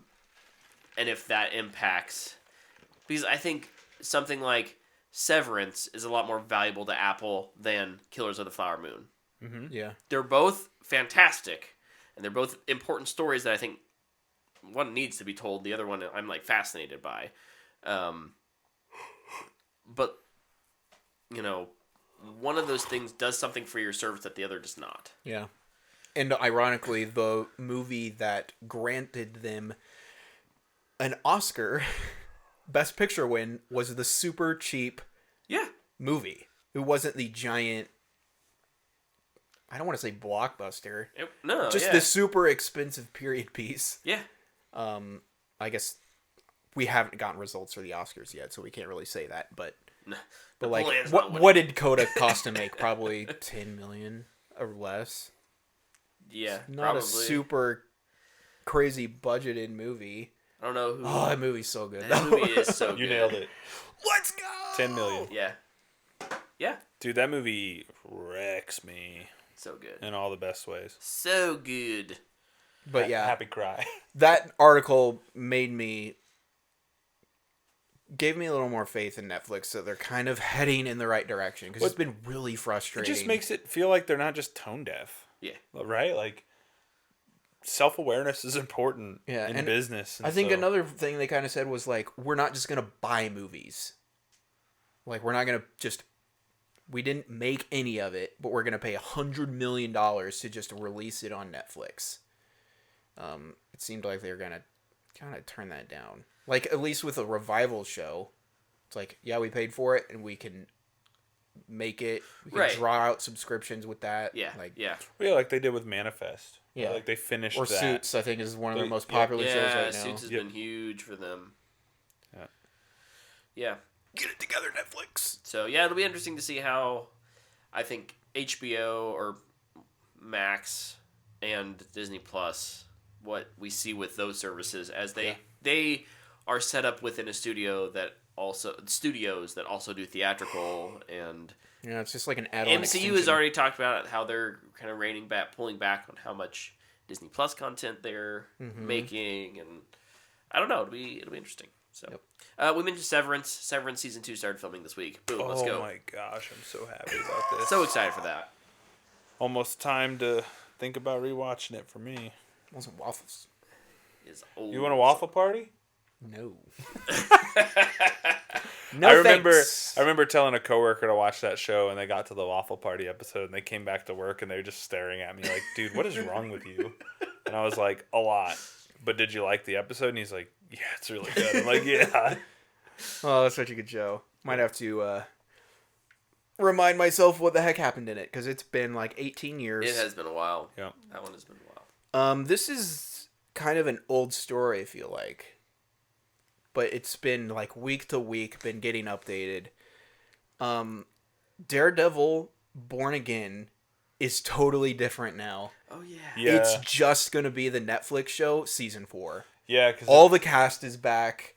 if that impacts, because I think something like Severance is a lot more valuable to Apple than Killers of the Flower Moon. Mm-hmm. Yeah. They're both fantastic, and they're both important stories that I think one needs to be told. The other one I'm like fascinated by. But, you know, one of those things does something for your service that the other does not. Yeah. And ironically, the movie that granted them an Oscar Best Picture win was the super cheap movie. It wasn't the giant, I don't want to say blockbuster. The super expensive period piece. Yeah. I guess we haven't gotten results for the Oscars yet, so we can't really say that. But like, what did Coda cost to make? Probably $10 million or less. Yeah, Not probably. a super crazy budgeted movie. I don't know who. Oh, that movie's so good. That movie is so good. You nailed it. Let's go. 10 million. Yeah. Yeah. Dude, that movie wrecks me So good. in all the best ways. So good. But yeah, Happy cry. that article made me gave me a little more faith in Netflix that they're kind of heading in the right direction because it's been really It frustrating. just makes it feel like they're not just tone deaf. Yeah. Right? Like, self-awareness is important in and business. And I think another thing they kind of said was like, we're not just gonna buy movies. Like, we're not gonna just. We didn't make any of it, but we're gonna pay $100 million to just release it on Netflix. It seemed like they were gonna kind of turn that down. Like, at least with a revival show, it's like, yeah, we paid for it, and we can make it. We can draw out subscriptions with that. Yeah. Like, Yeah. Yeah, like they did with Manifest. Yeah. Like they finished or that. Suits, I think, is one of their most popular shows right now. Suits has been huge for them. Yeah. Yeah. Get it together, Netflix. So yeah, it'll be interesting to see how I think HBO or Max and Disney Plus, what we see with those services as they are set up within a studios that also do theatrical, and Yeah, it's just like an add-on. MCU extension. has already talked about how they're kind of pulling back on how much Disney Plus content they're making, and I don't know. It'll be interesting. So, we mentioned Severance. Severance season 2 started filming this week. Boom, let's go. Oh my gosh, I'm so happy about this. So excited for that. Almost time to think about rewatching it for me. Wasn't waffles. Is old. You want a waffle party? No. I remember telling a coworker to watch that show, and they got to the waffle party episode, and they came back to work, and they were just staring at me like, "Dude, what is wrong with you?" And I was like, "A lot." But did you like the episode? And he's like, "Yeah, it's really good." I'm like, "Yeah." Oh, that's such a good show. Might have to remind myself what the heck happened in it, because it's been like 18 years. It has been a while. Yeah. That one has been a while. This is kind of an old story, I feel like. But it's been like week to week, been getting updated. Daredevil Born Again is totally different now. Oh, yeah. Yeah. It's just going to be the Netflix show, season 4. Yeah, because All the cast is back.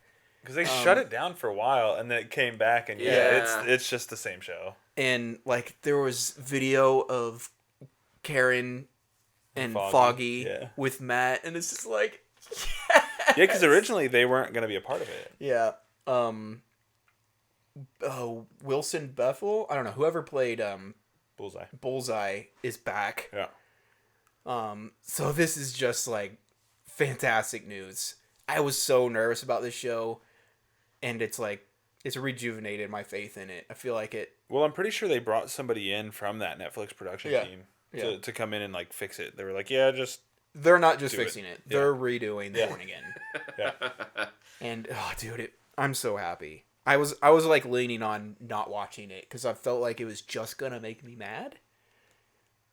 they shut it down for a while, and then it came back, and it's just the same show. And like there was video of Karen and Foggy with Matt, and it's just like, Yeah, because originally they weren't going to be a part of it. yeah. Wilson Bethel, I don't know, whoever played Bullseye is back. Yeah. So this is just like fantastic news. I was so nervous about this show, and it's rejuvenated my faith in it. I feel like it. Well, I'm pretty sure they brought somebody in from that Netflix production team to come in and like fix it. They were like, "Yeah, just." They're not just Do fixing it. it. They're redoing the Born Again. Yeah. And oh, dude, I'm so happy. I was like leaning on not watching it because I felt like it was just gonna make me mad.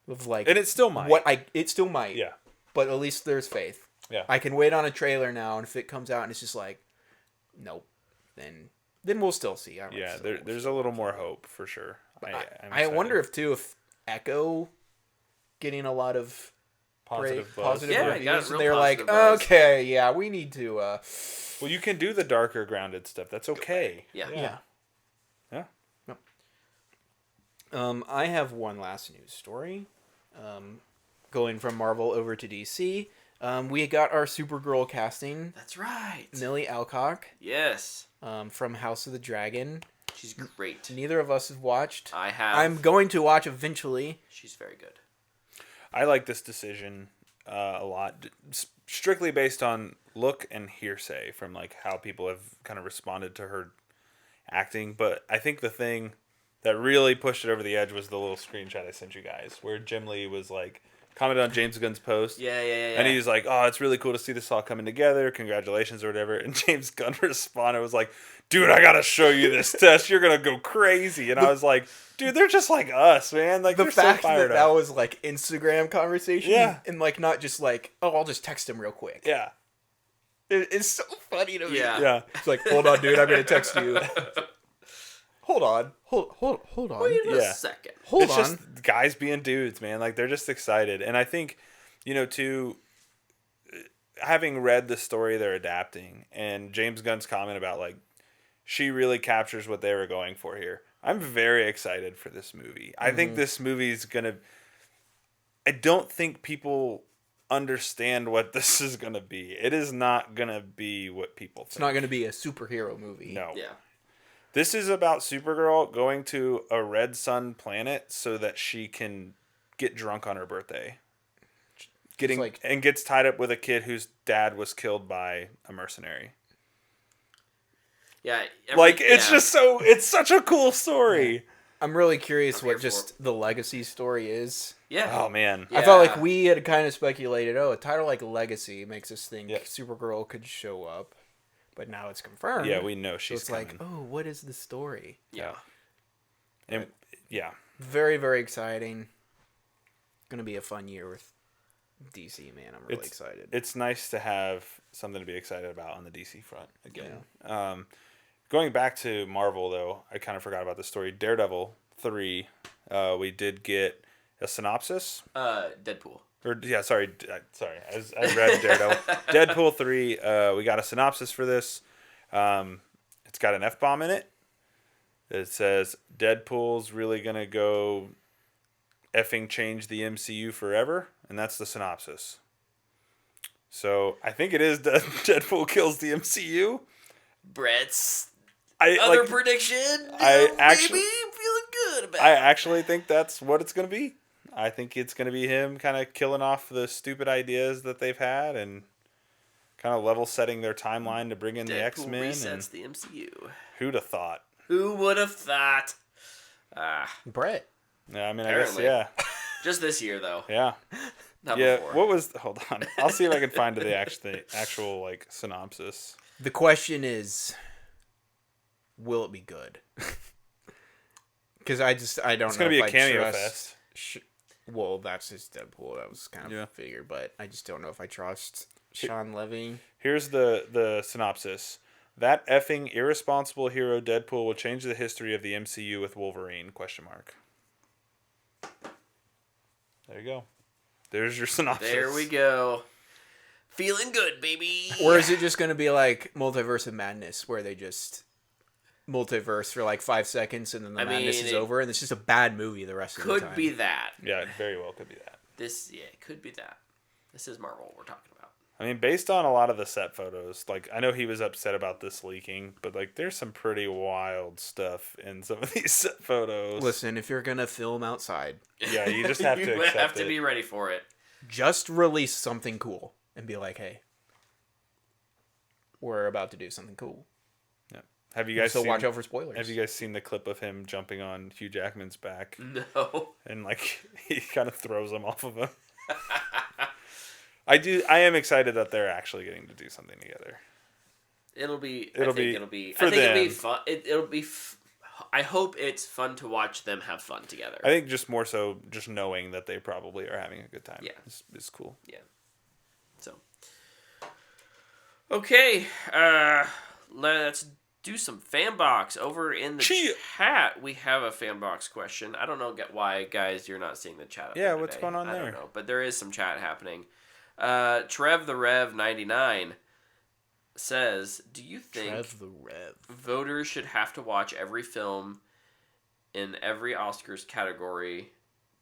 Of like, And it still might. It still might. Yeah. But at least there's faith. Yeah. I can wait on a trailer now, and if it comes out and it's just like, nope, then we'll still see. There's a little more hope for sure. I wonder if Echo getting a lot of positive buzz. positive Yeah, reviews, got real and they're like, positive buzz. okay, yeah, we need to. Well, you can do the darker, grounded stuff. That's okay. Yeah. Yeah. Yeah. I have one last news story. Going from Marvel over to DC. We got our Supergirl casting. That's right. Millie Alcock. Yes. From House of the Dragon. She's great. Neither of us have watched. I have. I'm going to watch eventually. She's very good. I like this decision a lot, strictly based on look and hearsay from like how people have kind of responded to her acting. But I think the thing that really pushed it over the edge was the little screenshot I sent you guys, where Jim Lee was like commented on James Gunn's post. Yeah. And he was like, "Oh, it's really cool to see this all coming together. Congratulations," or whatever. And James Gunn responded, was like, "Dude, I gotta show you this test. You're gonna go crazy." And I was like, "Dude, they're just like us, man. Like The they're fact so fired that up." was like Instagram conversation, Yeah. and like not just like, oh, I'll just text him real quick. Yeah, It's so funny to me. Yeah. yeah. It's like, hold on, dude, I'm gonna text you. Hold on. Hold on. Wait a Yeah. second. Hold It's on. just guys being dudes, man. Like they're just excited, and I think, too, having read the story they're adapting, and James Gunn's comment about like she really captures what they were going for here. I'm very excited for this movie. I think this movie's gonna. I don't think people understand what this is gonna be. It is not gonna be what people think. It's not going to be a superhero movie. No. Yeah. This is about Supergirl going to a red sun planet so that she can get drunk on her birthday. And gets tied up with a kid whose dad was killed by a mercenary. Yeah. It's such a cool story. I'm really curious I'm what here for just the legacy story is. Yeah. Oh man. Yeah. I felt like we had kind of speculated, a title like Legacy makes us think Supergirl could show up. But now it's confirmed. Yeah, we know she's so it's coming. like, what is the story? Yeah. And yeah. Very, very exciting. Gonna be a fun year with DC, man. I'm really excited. It's nice to have something to be excited about on the DC front again. Yeah. Going back to Marvel, though, I kind of forgot about the story. Daredevil 3, we did get a synopsis. Deadpool. I read Daredevil. Deadpool 3, we got a synopsis for this. It's got an F-bomb in it. It says, Deadpool's really going to go effing change the MCU forever. And that's the synopsis. So, I think it is Deadpool kills the MCU. Brett's prediction. Maybe feeling good about. I actually think that's what it's going to be. I think it's going to be him kind of killing off the stupid ideas that they've had and kind of level setting their timeline to bring in the X-Men. Resets the MCU. Who'd have thought? Who would have thought? Brett. Yeah, I mean, Apparently. I guess, yeah. Just this year, though. Yeah. Not yeah. before. Hold on. I'll see if I can find the actual like synopsis. The question is, will it be good? Because I don't know. It's going to be a cameo trust... fest. Well, that's just Deadpool. That was kind of a figure, but I just don't know if I trust Sean Levy. Here's the synopsis. That effing irresponsible hero Deadpool will change the history of the MCU with Wolverine? ? There you go. There's your synopsis. There we go. Feeling good, baby. Or is it just going to be like Multiverse of Madness, where they just multiverse for like 5 seconds and then the madness is over, and it's just a bad movie the rest of the time? Could be that. Yeah, it very well could be that. It could be that. This is Marvel we're talking about. I mean, based on a lot of the set photos, like, I know he was upset about this leaking, but, like, there's some pretty wild stuff in some of these set photos. Listen, if you're going to film outside... Yeah, you just have to accept it. You have to be ready for it. Just release something cool and be like, hey, we're about to do something cool. Yeah. Have you guys watch out for spoilers. Have you guys seen the clip of him jumping on Hugh Jackman's back? No. And, like, he kind of throws him off of him. I am excited that they're actually getting to do something together. It'll be fun. I hope it's fun to watch them have fun together. I think just more so just knowing that they probably are having a good time. Yeah. is cool. Yeah. So. Okay. Let's do some fan box. Over in the chat, we have a fan box question. I don't know why, guys, you're not seeing the chat. Yeah, what's going on there? I don't know, but there is some chat happening. Trev the Rev 99 says, "Do you think voters should have to watch every film in every Oscars category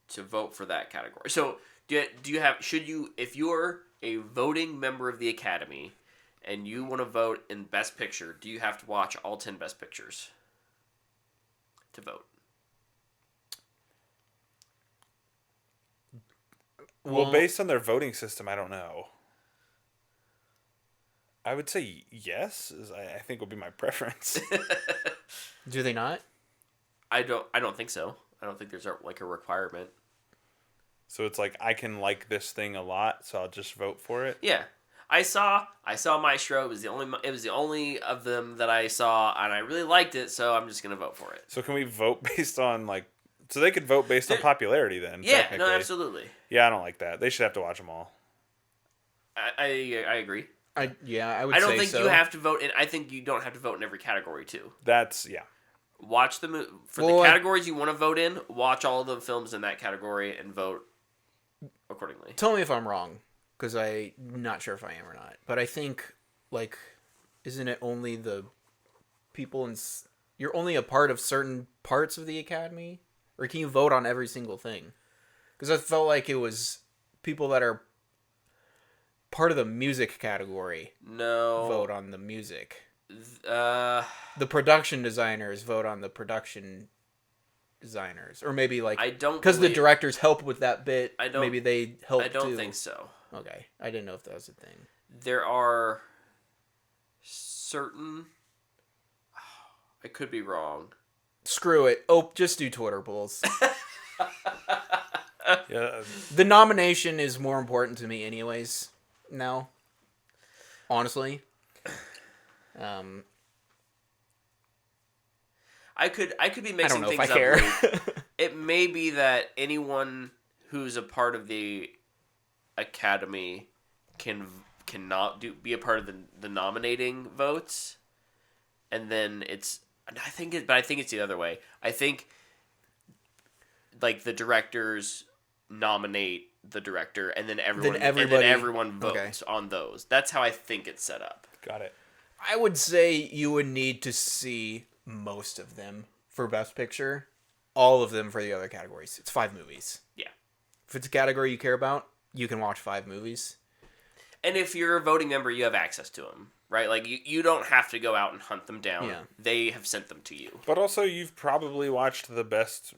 to vote for that category?" So, if you're a voting member of the Academy and you want to vote in Best Picture, do you have to watch all 10 Best Pictures to vote? Well, based on their voting system, I don't know. I would say yes. I think would be my preference. Do they not? I don't think so. I don't think there's a requirement. So it's like I can like this thing a lot, so I'll just vote for it. Yeah, I saw Maestro. It was the only of them that I saw, and I really liked it. So I'm just gonna vote for it. So can we vote based on So they could vote based on popularity then? Yeah, no, absolutely. Yeah, I don't like that. They should have to watch them all. I agree. I would say so. I don't think you have to vote, and I think you don't have to vote in every category too. Watch the the categories you want to vote in. Watch all the films in that category and vote accordingly. Tell me if I'm wrong, because I'm not sure if I am or not. But I think, isn't it only the people you're only a part of certain parts of the Academy? Or can you vote on every single thing? Because I felt like it was people that are part of the music category No. vote on the music. Uh, The production designers vote on the production designers, or maybe like I don't because the believe- directors help with that bit. I don't- Maybe they help. I don't too. think so. Okay, I didn't know if that was a thing. There are certain. I could be wrong. Screw it. Oh, just do Twitter polls. Yeah. The nomination is more important to me, anyways. Now, honestly, I could be I don't mixing know if I things up. care. Luke. It may be that anyone who's a part of the Academy cannot be a part of the nominating votes, and then I think it's the other way. I think like the directors nominate the director, and then everyone votes on those. That's how I think it's set up. Got it. I would say you would need to see most of them for Best Picture, all of them for the other categories. It's 5 movies. Yeah. If it's a category you care about, you can watch 5 movies. And if you're a voting member, you have access to them, right? Like, you don't have to go out and hunt them down. Yeah. They have sent them to you. But also, you've probably watched the best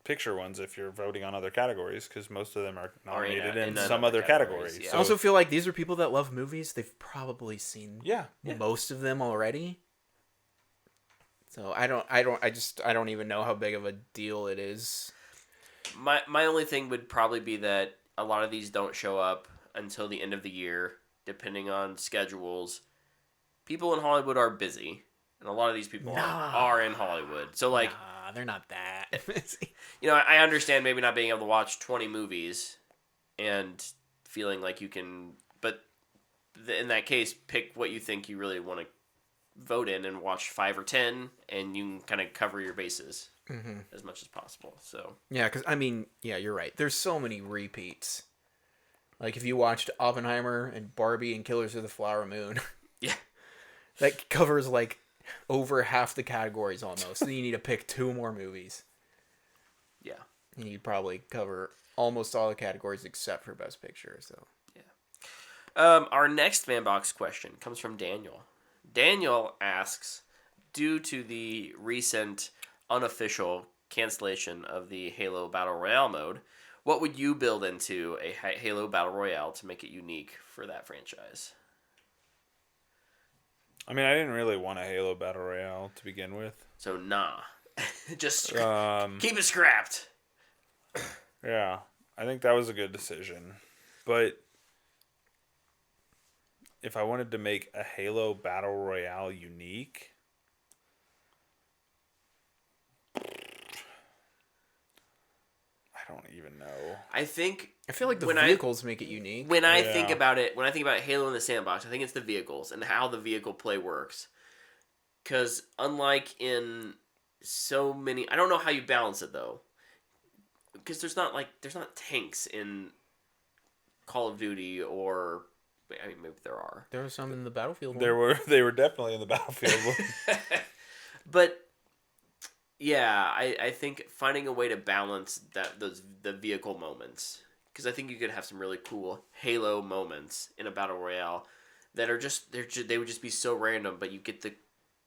picture ones if you're voting on other categories, because most of them are nominated in some other categories. Yeah. I also feel like these are people that love movies. They've probably seen yeah. most of them already. So I don't even know how big of a deal it is. My only thing would probably be that a lot of these don't show up until the end of the year, depending on schedules. People in Hollywood are busy, and a lot of these people are in Hollywood. So, like, Nah, they're not that busy. you know, I understand maybe not being able to watch 20 movies and feeling like you can, but in that case, pick what you think you really want to vote in and watch 5 or 10, and you can kind of cover your bases as much as possible. So Yeah, because I mean, yeah, you're right. There's so many repeats. Like if you watched Oppenheimer and Barbie and Killers of the Flower Moon, yeah, that covers like over half the categories almost. So you need to pick 2 more movies. yeah. And you'd probably cover almost all the categories except for Best Picture. So Our next fan box question comes from Daniel. Daniel asks, due to the recent unofficial cancellation of the Halo Battle Royale mode, what would you build into a Halo Battle Royale to make it unique for that franchise? I mean, I didn't really want a Halo Battle Royale to begin with. So, nah. Just Um, keep it scrapped. Yeah, I think that was a good decision. But if I wanted to make a Halo Battle Royale unique, I don't even know. I think I feel like the When vehicles make it unique. when I Yeah. think about it, when I think about Halo in the Sandbox, I think it's the vehicles and how the vehicle play works. Because unlike in so many, I don't know how you balance it though. Because there's not tanks in Call of Duty, or I mean maybe there are. There were some in the Battlefield one. They were definitely in the Battlefield. But yeah, I think finding a way to balance the vehicle moments, because I think you could have some really cool Halo moments in a battle royale that are they would just be so random, but you get the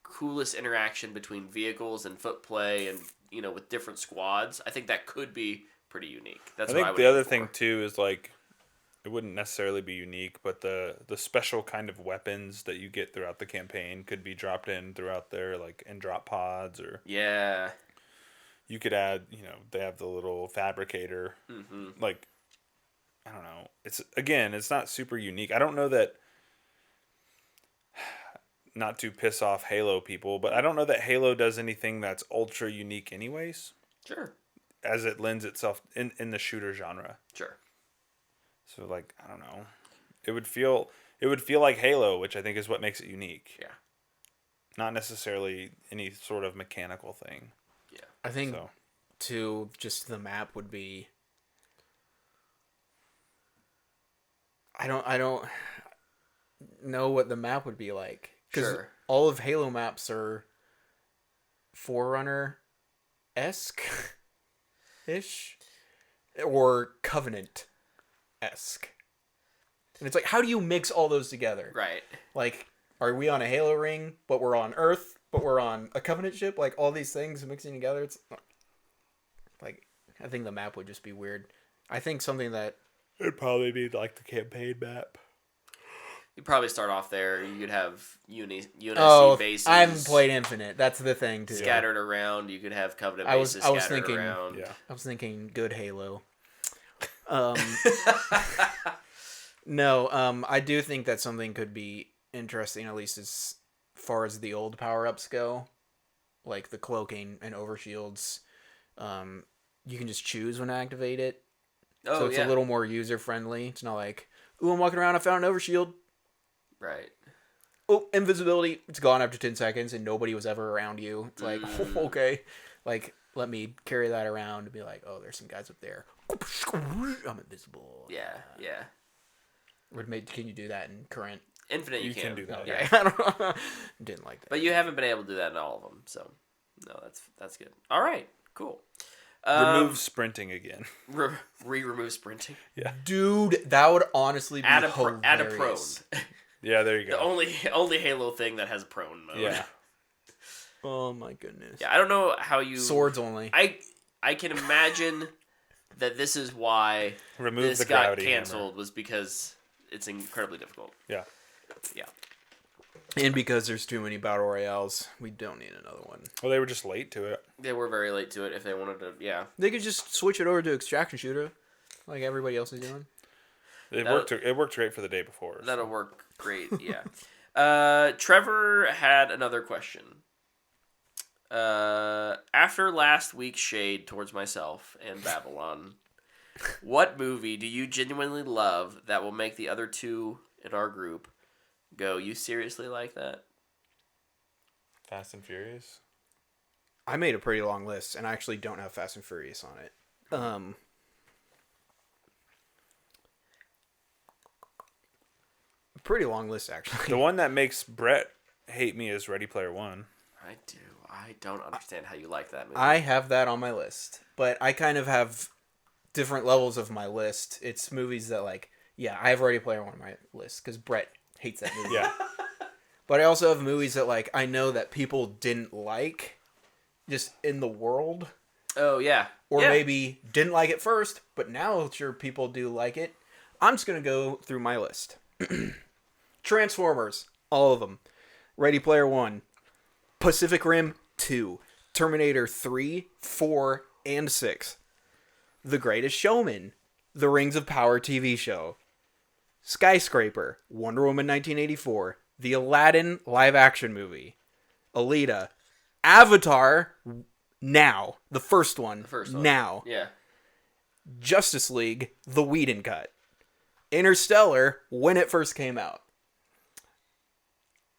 coolest interaction between vehicles and foot play, and you know, with different squads. I think that could be pretty unique. That's I what I think would the other aim for. thing too is like it wouldn't necessarily be unique, but the special kind of weapons that you get throughout the campaign could be dropped in throughout there, like in drop pods, or Yeah. you could add, they have the little fabricator. Mm-hmm. Like, I don't know. It's not super unique. I don't know that, not to piss off Halo people, but I don't know that Halo does anything that's ultra unique anyways, Sure. as it lends itself in the shooter genre. Sure. So like, I don't know. It would feel like Halo, which I think is what makes it unique. Yeah. Not necessarily any sort of mechanical thing. Yeah. I think So too, just the map would be. I don't know what the map would be like, because Sure. all of Halo maps are Forerunner esque ish or Covenant esque. And it's like, how do you mix all those together? Right. Like, are we on a Halo ring, but we're on Earth, but we're on a Covenant ship? Like, all these things mixing together, it's like, I think the map would just be weird. I think something that... It'd probably be like the campaign map. You'd probably start off there. You'd have Oh, bases. I haven't played Infinite. That's the thing, too. Scattered around. You could have Covenant I was bases scattered thinking, around. Yeah. I was thinking good Halo. No, I do think that something could be interesting, at least as far as the old power-ups go. Like the cloaking and overshields. You can just choose when to activate it. Oh, So it's a little more user-friendly. It's not like, ooh, I'm walking around, I found an overshield. Right. Oh, invisibility. It's gone after 10 seconds and nobody was ever around you. It's like, okay. Like, let me carry that around and be like, oh, there's some guys up there. I'm invisible. Yeah, yeah. Can you do that in current? Infinite, you can do that. Okay. I don't know. Didn't like that. But you haven't been able to do that in all of them, so no, that's good. All right, cool. Remove sprinting again. Remove sprinting. Yeah. Dude, that would honestly be Add a hilarious. prone. Yeah, there you go. The only Halo thing that has prone mode. Yeah. Oh my goodness. Yeah, I don't know how you Swords only. I can imagine that this is why Remove this the got gravity canceled was because it's incredibly difficult. Yeah. Yeah. And because there's too many battle royales, we don't need another one. Well, they were just late to it. They were very late to it if they wanted to, yeah. They could just switch it over to extraction shooter, like everybody else is doing. It worked great for the day before. That'll work great, yeah. Trevor had another question. After last week's shade towards myself and Babylon, what movie do you genuinely love that will make the other two in our group go, you seriously like that? Fast and Furious. I made a pretty long list, and I actually don't have Fast and Furious on it. Pretty long list, actually. The one that makes Brett hate me is Ready Player One. I do. I don't understand how you like that movie. I have that on my list, but I kind of have different levels of my list. It's movies that, like, yeah, I have Ready Player One on my list, because Brett hates that movie. Yeah. But I also have movies that, like, I know that people didn't like, just in the world. Oh, yeah. Or Yeah. maybe didn't like it first, but now sure people do like it. I'm just going to go through my list. Transformers, all of them. Ready Player One. Pacific Rim 2. Terminator 3, 4, and 6. The Greatest Showman. The Rings of Power TV show. Skyscraper. Wonder Woman 1984. The Aladdin live-action movie. Alita. Avatar. Now. The first one. Now. Yeah. Justice League. The Whedon Cut. Interstellar. When it first came out.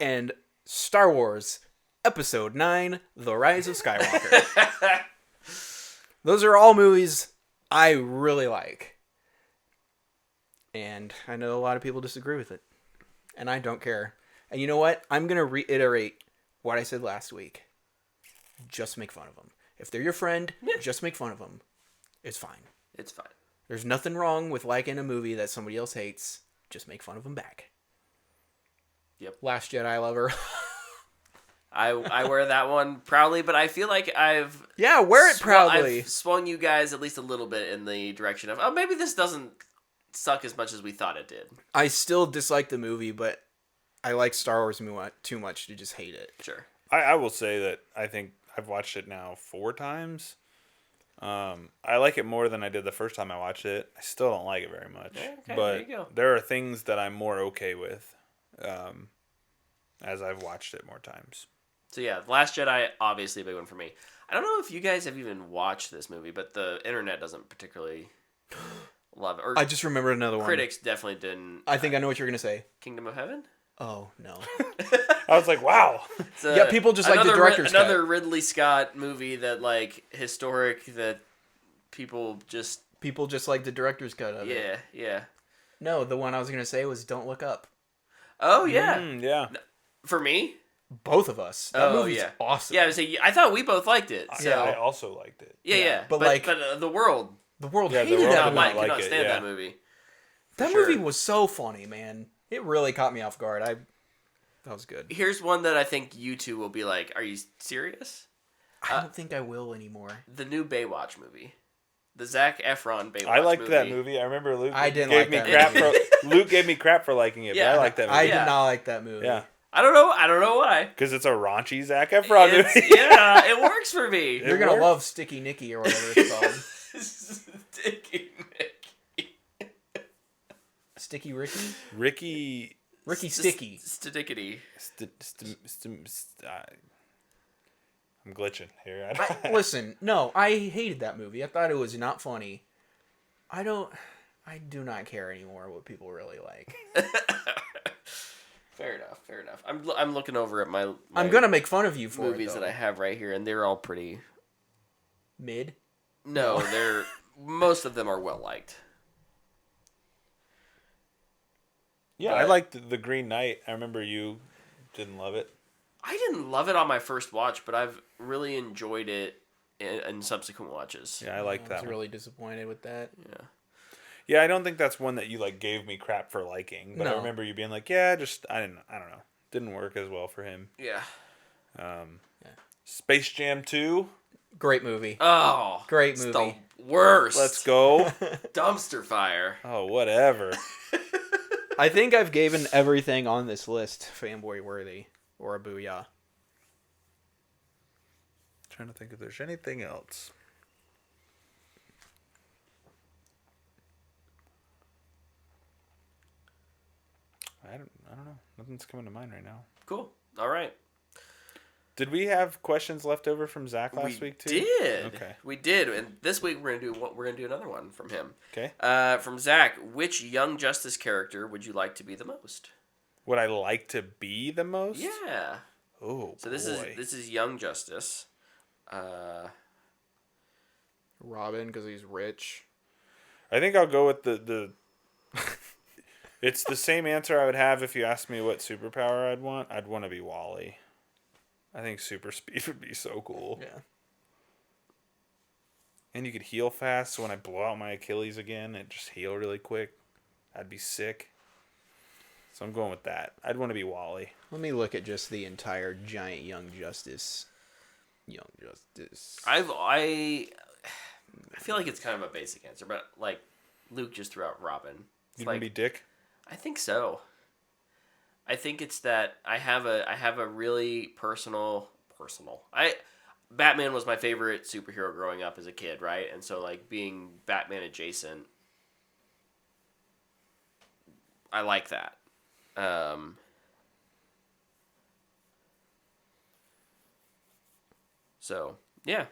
And Star Wars. Episode 9. The Rise of Skywalker. Those are all movies I really like. And I know a lot of people disagree with it. And I don't care. And you know what? I'm going to reiterate what I said last week. Just make fun of them. If they're your friend, just make fun of them. It's fine. It's fine. There's nothing wrong with liking a movie that somebody else hates. Just make fun of them back. Yep. Last Jedi lover. I wear that one proudly, but I feel like I've... Yeah, wear it proudly. I've swung you guys at least a little bit in the direction of, oh, maybe this doesn't suck as much as we thought it did. I still dislike the movie, but I like Star Wars too much to just hate it. Sure. I will say that I think I've watched it now 4 times. I like it more than I did the first time I watched it. I still don't like it very much. Okay, but there you go. there are things that I'm more okay with as I've watched it more times. So yeah, The Last Jedi, obviously a big one for me. I don't know if you guys have even watched this movie, but the internet doesn't particularly love it. Or I just remembered another one. critics definitely didn't. I think I know what you're going to say. Kingdom of Heaven? Oh, no. I was like, wow. Yeah, people just like the director's cut. Another Ridley Scott movie that, like, historic, that people just... People just like the director's cut of it. Yeah. No, the one I was going to say was Don't Look Up. Oh, yeah. Yeah. For me? Both of us. That Oh, movie's yeah. awesome. Yeah, I thought we both liked it. So. Yeah, I also liked it. Yeah. But the world the world Yeah, the hated world that did movie. not like cannot it, stand yeah. that movie. That sure. movie was so funny, man. It really caught me off guard. That was good. Here's one that I think you two will be like, are you serious? I don't think I will anymore. The new Baywatch movie. The Zac Efron Baywatch movie. I liked that movie. I remember Luke I didn't gave like me that crap movie. for Luke gave me crap for liking it, Yeah. but I like that movie. I Yeah. did not like that movie. Yeah. I don't know why. Because it's a raunchy Zac Efron It's- movie. yeah, it works for me. You're going to love Sticky Nicky or whatever it's called. Sticky Nicky. Sticky Ricky? Ricky Sticky. Stickity. I'm glitching here. Listen, no, I hated that movie. I thought it was not funny. I do not care anymore what people really like. Fair enough. I'm looking over at my I'm going to make fun of you for movies it, that I have right here, and they're all pretty. Mid? No, they're most of them are well liked. Yeah, I liked The Green Knight. I remember you didn't love it. I didn't love it on my first watch, but I've really enjoyed it in subsequent watches. Yeah, I liked I that was one. really disappointed with that. Yeah. Yeah, I don't think that's one that you like gave me crap for liking, but I No. remember you being like, yeah, just I don't know. Didn't work as well for him. Yeah. Space Jam 2. Great movie. Oh, Great it's movie. the worst. Let's go. Dumpster fire. Oh, whatever. I think I've given everything on this list fanboy worthy or a booyah. Trying to think if there's anything else. I don't know. Nothing's coming to mind right now. Cool. All right. Did we have questions left over from Zach last week too? Did. Okay. We did, and this week we're gonna do another one from him. Okay. From Zach, which Young Justice character would you like to be the most? Would I like to be the most? Yeah. Oh, So this is Young Justice. Robin, because he's rich. I think I'll go with the It's the same answer I would have if you asked me what superpower I'd want. I'd want to be Wally. I think super speed would be so cool. Yeah. And you could heal fast, so when I blow out my Achilles again, it just heal really quick. I'd be sick. So I'm going with that. I'd want to be Wally. Let me look at just the entire giant Young Justice. Young Justice. I feel like it's kind of a basic answer, but like Luke just threw out Robin. It's You want to be Dick? I think so. I think it's that I have a really personal. Batman was my favorite superhero growing up as a kid, right? And so like being Batman adjacent, I like that. So yeah,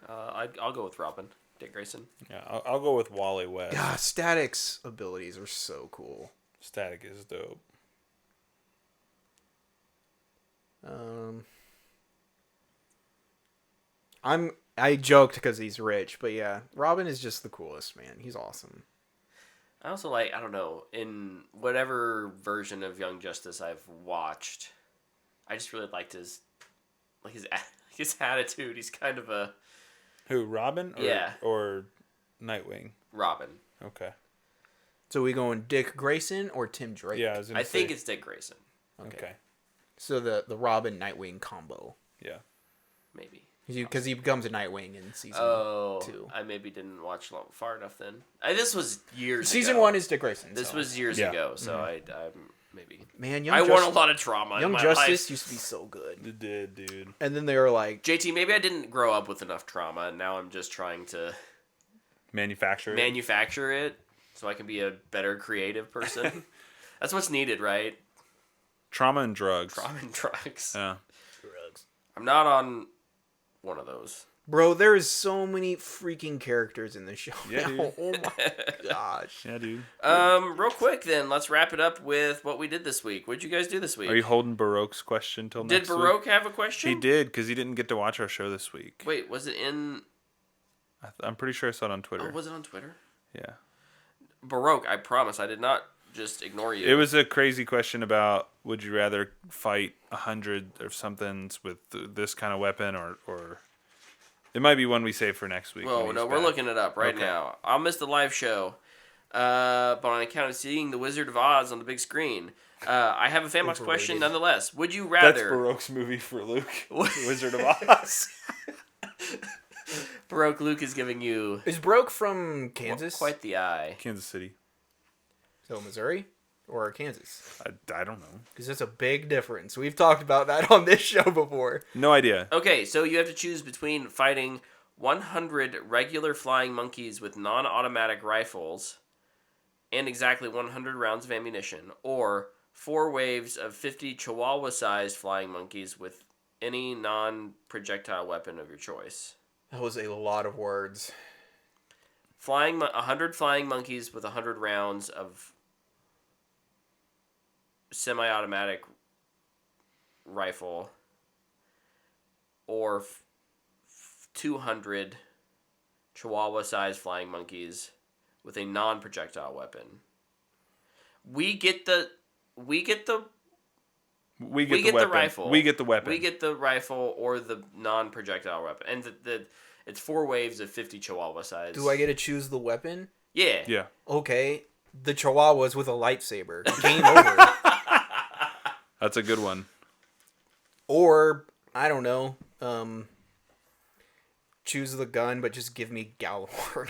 I'll go with Robin, Dick Grayson. Yeah, I'll go with Wally West. God, Static's abilities are so cool. Static is dope. I joked because he's rich, but yeah, Robin is just the coolest, man. He's awesome. I also like, I don't know, in whatever version of Young Justice I've watched, I just really liked his attitude. He's kind of a Who, Robin? Or, Yeah. Or Nightwing? Robin. Okay. So we going Dick Grayson or Tim Drake? Yeah, I was gonna I think say- it's Dick Grayson, Okay. So the Robin Nightwing combo, Yeah. maybe. because he becomes a Nightwing in season Oh, 2. I maybe didn't watch far enough then. This was years Season ago. 1 is Dick Grayson. This so. was years Yeah. ago, so I maybe. Man, Young I Justice, won a lot of trauma in Young my Justice life. used to be so good. It did, dude. And then they were like, JT, maybe I didn't grow up with enough trauma, and now I'm just trying to Manufacturer. manufacture it so I can be a better creative person. That's what's needed, right? Trauma and drugs. Trauma and drugs. Yeah. drugs. I'm not on one of those. Bro, there is so many freaking characters in this show. Yeah, now. dude. Oh my gosh. Yeah, dude. Real quick then, let's wrap it up with what we did this week. What'd you guys do this week? Are you holding Baroque's question till Did next week? Baroque have a question? He did, because he didn't get to watch our show this week. Wait, was it in... I'm pretty sure I saw it on Twitter. Oh, was it on Twitter? Yeah. Baroque, I promise, I did not just ignore you. It was a crazy question about would you rather fight 100 or somethings with this kind of weapon or it might be one we save for next week. Whoa, when no, he's we're back. looking it up right Okay. now. I'll miss the live show. But on account of seeing The Wizard of Oz on the big screen, I have a fan box question Overrated. nonetheless. Would you That's rather... Baroque's movie for Luke. The Wizard of Oz. Baroque Luke is giving you Is Broke from Kansas? quite the eye. Kansas City. So Missouri or Kansas? I don't know. Because that's a big difference. We've talked about that on this show before. No idea. Okay, so you have to choose between fighting 100 regular flying monkeys with non-automatic rifles and exactly 100 rounds of ammunition, or 4 waves of 50 Chihuahua-sized flying monkeys with any non-projectile weapon of your choice. That was a lot of words. 100 flying monkeys with 100 rounds of semi-automatic rifle, or 200 Chihuahua-sized flying monkeys with a non-projectile weapon. We get the weapon. rifle. We get the weapon. We get the rifle or the non-projectile weapon, and it's 4 waves of 50 Chihuahua size. Do I get to choose the weapon? Yeah. Yeah. Okay. The Chihuahuas with a lightsaber. Game over. That's a good one. Or, I don't know, choose the gun, but just give me Galahorn.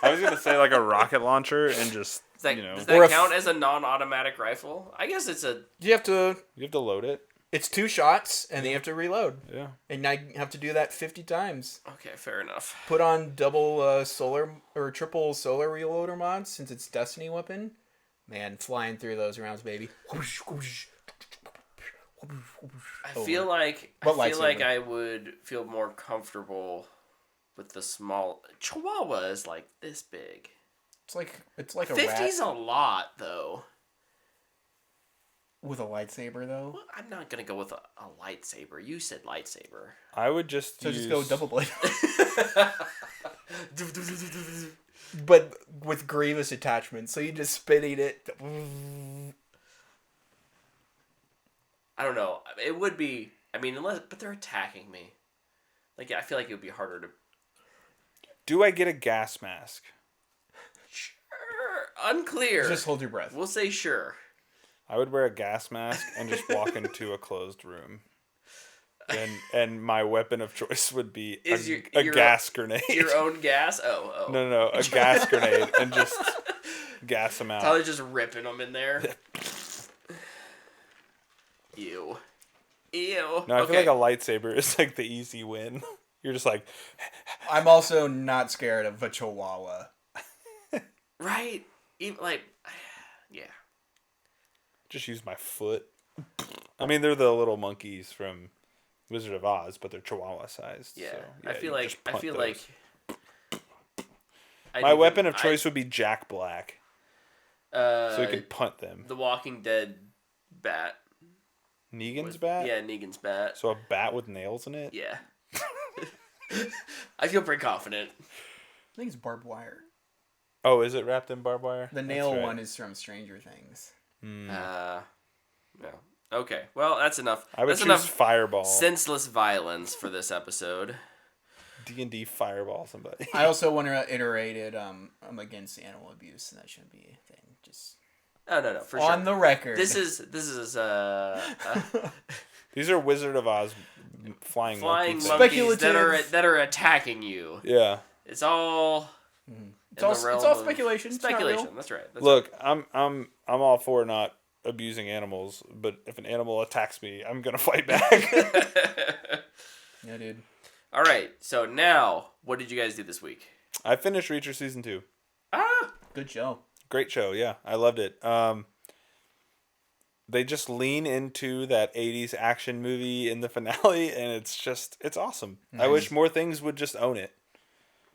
I was gonna say like a rocket launcher and just Does Or that count as a non-automatic rifle? I guess it's a... you have to... you have to load it. It's 2 shots, and then you have to reload. Yeah. And I have to do that 50 times. Okay, fair enough. Put on double solar or triple solar reloader mods since it's Destiny weapon. Man, flying through those rounds, baby. I feel like lightsaber? I would feel more comfortable with the small... Chihuahua is like this big. It's like a 50's rat a lot, though. with a lightsaber, though. Well, I'm not going to go with a lightsaber. You said lightsaber. I would just So use... just go double blade. But with Grievous attachment, so you just spinning it. I don't know. It would be... I mean, but they're attacking me. Like, I feel like it would be harder to... Do I get a gas mask? Sure. Unclear. Just hold your breath. We'll say sure. I would wear a gas mask and just walk into a closed room. And my weapon of choice would be a gas grenade. Your own gas? Oh. No, a gas grenade and just gas them out. Tyler's just ripping them in there. Ew. No, I feel like a lightsaber is like the easy win. You're just like... I'm also not scared of a Chihuahua. Right? Even, like... Yeah. Just use my foot. I mean, they're the little monkeys from Wizard of Oz, but they're Chihuahua sized. Yeah. So, I feel like... My weapon of choice would be Jack Black. So we could punt them. The Walking Dead bat. Negan's bat? Yeah, Negan's bat. So a bat with nails in it? Yeah. I feel pretty confident. I think it's barbed wire. Oh, is it wrapped in barbed wire? The nail one is from Stranger Things. No. Okay. Well, that's enough. I would that's choose enough Fireball. senseless violence for this episode. D&D Fireball somebody. I also want to iterate it. I'm against animal abuse, and that shouldn't be a thing. Just No, for on sure. the record. This is These are Wizard of Oz flying monkeys Speculative. that are attacking you. Yeah. It's all It's all speculation. It's not Speculation. real. That's right. Look, I'm all for not abusing animals, but if an animal attacks me, I'm gonna fight back. Yeah, dude. All right. So now, what did you guys do this week? I finished Reacher season 2. Good show. Great show, yeah. I loved it. They just lean into that 80s action movie in the finale, and it's awesome. Nice. I wish more things would just own it.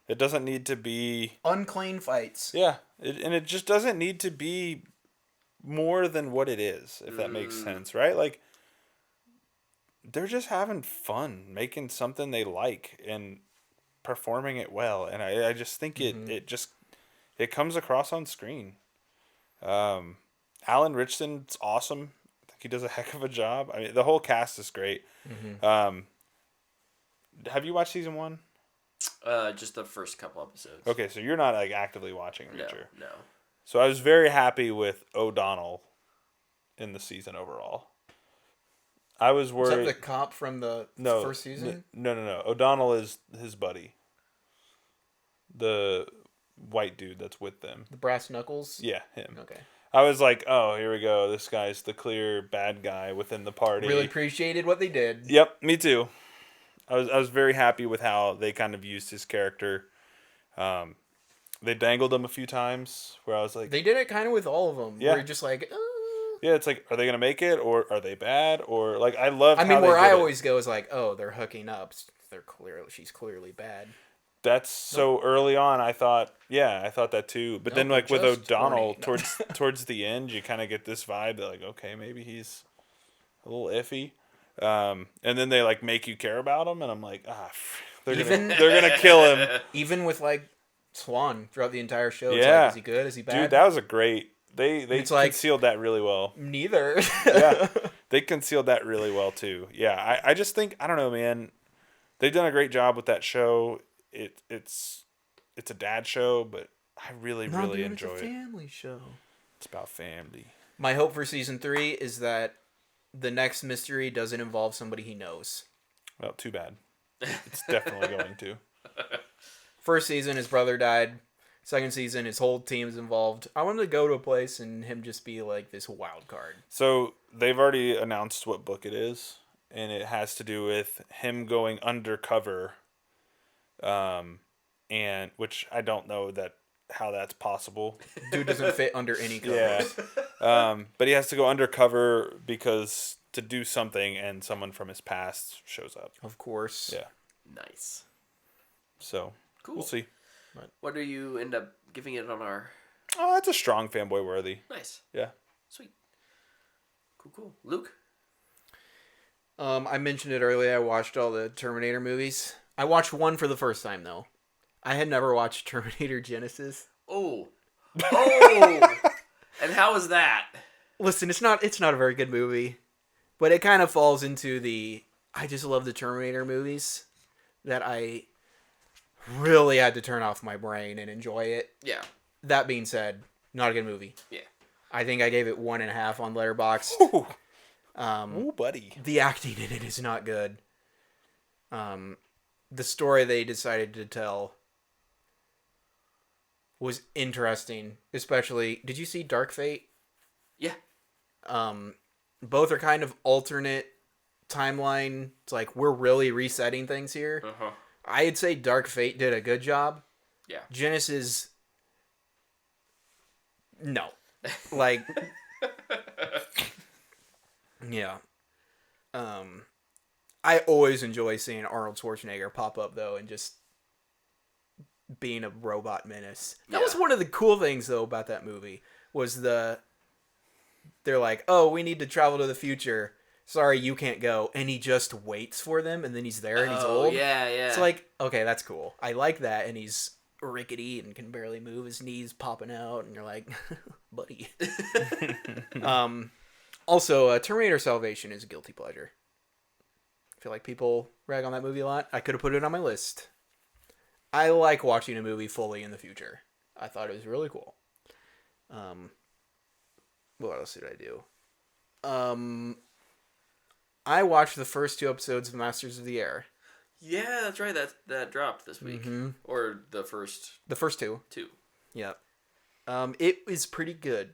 It doesn't need to be... unclean fights. Yeah, and it just doesn't need to be more than what it is, if that makes sense, right? Like, they're just having fun, making something they like, and performing it well. And I just think it comes across on screen. Alan Richson's awesome. I think he does a heck of a job. I mean, the whole cast is great. Have you watched season 1? Just the first couple episodes. Okay, so you're not like actively watching Reacher. No. So I was very happy with O'Donnell in the season overall. I was Is that worried. the cop from the No, first season? no. O'Donnell is his buddy, the white dude that's with them. The brass knuckles? Yeah, him. Okay. I was like, oh, here we go. This guy's the clear bad guy within the party. Really appreciated what they did. Yep, me too. I was very happy with how they kind of used his character. They dangled him a few times where I was like, They did it kind of with all of them. Yeah. Where you're just like, yeah, it's like, are they gonna make it or are they bad or like I love. I mean, where I always go is like, oh, they're hooking up. She's clearly bad. That's so early on. I thought that too. But then, Nope, like with just O'Donnell, horny. towards the end, you kind of get this vibe that like, okay, maybe he's a little iffy. And then they like make you care about him, and I'm like, they're gonna kill him. Even with like Swan throughout the entire show, it's Yeah. like, is he good? Is he bad? Dude, that was a great. They It's like- concealed that really well. Neither. Yeah, they concealed that really well too. Yeah, I just think I don't know, man. They've done a great job with that show. It's a dad show, but I really enjoy It's a it. family show. It's about family. My hope for season 3 is that the next mystery doesn't involve somebody he knows. Well, too bad. It's definitely going to. First season, his brother died. Second season, his whole team is involved. I wanted to go to a place and him just be like this wild card. So they've already announced what book it is, and it has to do with him going undercover, and which I don't know how that's possible. Dude doesn't fit under any covers. Yeah, but he has to go undercover because to do something, and someone from his past shows up. Of course. Yeah, Nice. so Cool. we'll see. What do you end up giving it on our... Oh, it's a strong fanboy worthy. Nice. Yeah. Sweet. Cool. Luke? I mentioned it earlier. I watched all the Terminator movies. I watched one for the first time, though. I had never watched Terminator Genesis. Oh. And how was that? Listen, it's not a very good movie, but it kind of falls into the I just love the Terminator movies that I really had to turn off my brain and enjoy it. Yeah. That being said, not a good movie. Yeah. I think I gave it 1.5 on Letterboxd. Ooh. Ooh, buddy. The acting in it is not good. The story they decided to tell was interesting, especially. Did you see Dark Fate? Yeah. Both are kind of alternate timeline. It's like we're really resetting things here. Uh-huh. I'd say Dark Fate did a good job. Yeah. Genesis, no. Like, yeah. I always enjoy seeing Arnold Schwarzenegger pop up, though, and just being a robot menace. That was Yeah. one of the cool things, though, about that movie, was they're like, oh, we need to travel to the future. Sorry, you can't go. And he just waits for them, and then he's there, and he's old. Yeah. It's like, okay, that's cool. I like that, and he's rickety and can barely move. His knees popping out, and you're like, buddy. Also, Terminator Salvation is a guilty pleasure. I feel like people rag on that movie a lot. I could have put it on my list. I like watching a movie fully in the future. I thought it was really cool. What else did I do? I watched the first 2 episodes of Masters of the Air. Yeah, that's right. That dropped this week. Mm-hmm. Or the first The first 2. 2. Yep. It is pretty good.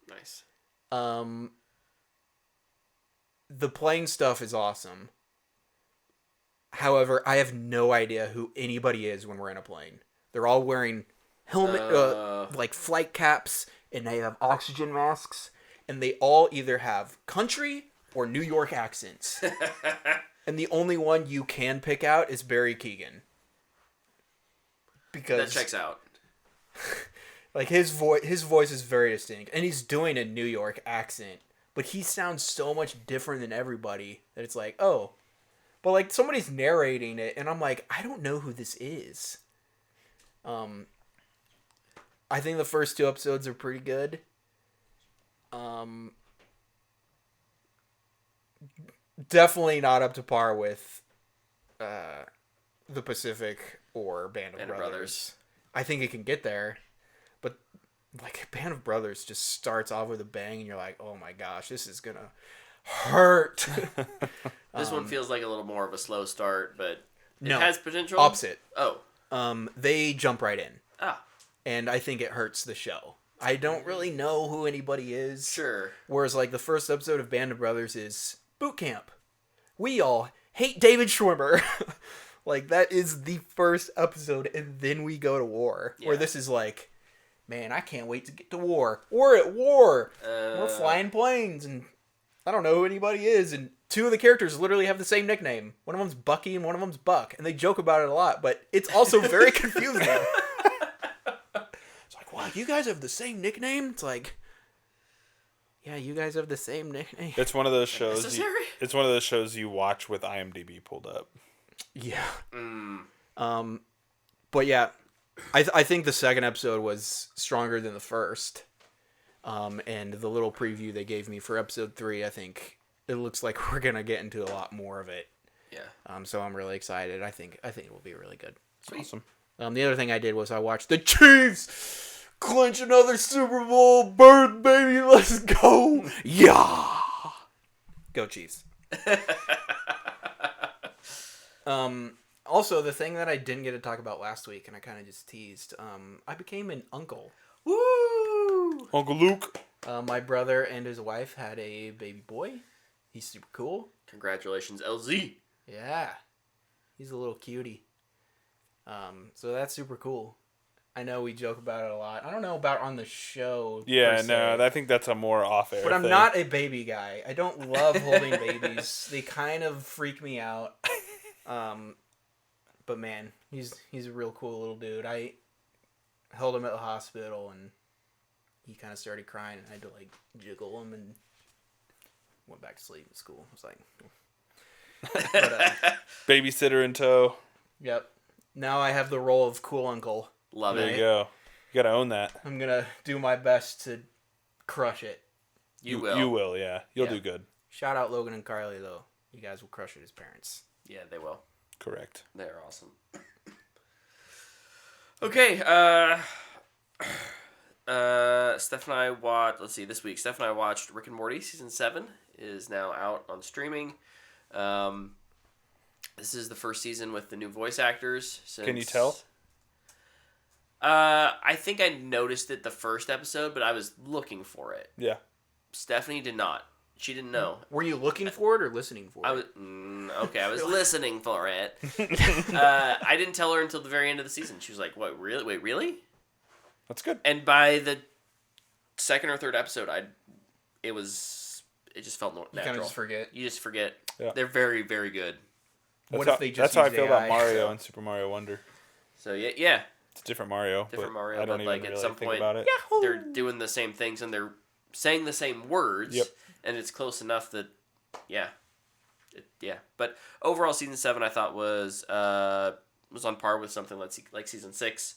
Nice. The plane stuff is awesome. However, I have no idea who anybody is when we're in a plane. They're all wearing helmet, like flight caps, and they have oxygen masks, and they all either have country or New York accents. And the only one you can pick out is Barry Keoghan. Because That checks out. like his voice is very distinct, and he's doing a New York accent, but he sounds so much different than everybody that it's like, oh, but like somebody's narrating it, and I'm like, I don't know who this is. I think the first 2 episodes are pretty good. Definitely not up to par with The Pacific or Band of Brothers. I think it can get there, but like Band of Brothers just starts off with a bang, and you're like, oh my gosh, this is gonna hurt. This one feels like a little more of a slow start, but it No, has potential. opposite. Oh. They jump right in, Ah. and I think it hurts the show. I don't really know who anybody is. Sure. Whereas, like, the first episode of Band of Brothers is boot camp. We all hate David Schwimmer. Like, that is the first episode, and then we go to war. Yeah. Where this is like, man, I can't wait to get to war. We're at war. We're flying planes, and I don't know who anybody is. And two of the characters literally have the same nickname. One of them's Bucky, and one of them's Buck. And they joke about it a lot, but it's also very confusing. Wow, you guys have the same nickname? It's like, yeah, you guys have the same nickname. It's one of those shows. Necessary? It's one of those shows you watch with IMDb pulled up. Yeah. But yeah, I think the second episode was stronger than the first. And the little preview they gave me for episode 3, I think it looks like we're gonna get into a lot more of it. Yeah. So I'm really excited. I think it will be really good. Sweet. Awesome. The other thing I did was I watched the Chiefs clinch another Super Bowl. Bird, baby, let's go. Yeah. Go Chiefs. Also, the thing that I didn't get to talk about last week, and I kind of just teased, I became an uncle. Woo! Uncle Luke. My brother and his wife had a baby boy. He's super cool. Congratulations, LZ. Yeah. He's a little cutie. So that's super cool. I know we joke about it a lot. I don't know about on the show. Yeah, no, I think that's a more off-air But I'm thing. not a baby guy. I don't love holding babies. They kind of freak me out. But man, he's a real cool little dude. I held him at the hospital and he kind of started crying and I had to like jiggle him and went back to sleep at school. I was like, but, Babysitter in tow. yep. Now I have the role of cool uncle. Love There it. you go. You gotta own that. I'm gonna do my best to crush it. You will. You will, yeah. You'll Yeah. do good. Shout out Logan and Carly though. You guys will crush it as parents. Yeah, they will. Correct. They're awesome. Okay, Steph and I watched, let's see, this week, Steph and I watched Rick and Morty Season 7 is now out on streaming. This is the first season with the new voice actors. Can you tell? I think I noticed it the first episode, but I was looking for it. Yeah. Stephanie did not. She didn't know. Were you looking for it or listening for it? I was okay. I was listening for it. I didn't tell her until the very end of the season. She was like, "What? Really? Wait, really?" That's good. And by the second or third episode, it just felt natural. You kind of just forget. You just forget. Yeah. They're very, very good. What That's if they just That's how I used feel AI? about Mario and Super Mario Wonder. So yeah. It's a different Mario. Different but Mario, I don't but, even like, really at some think point- about it. They're doing the same things and they're saying the same words. Yep. And it's close enough that, yeah. But overall, season 7 I thought was on par with something like season 6.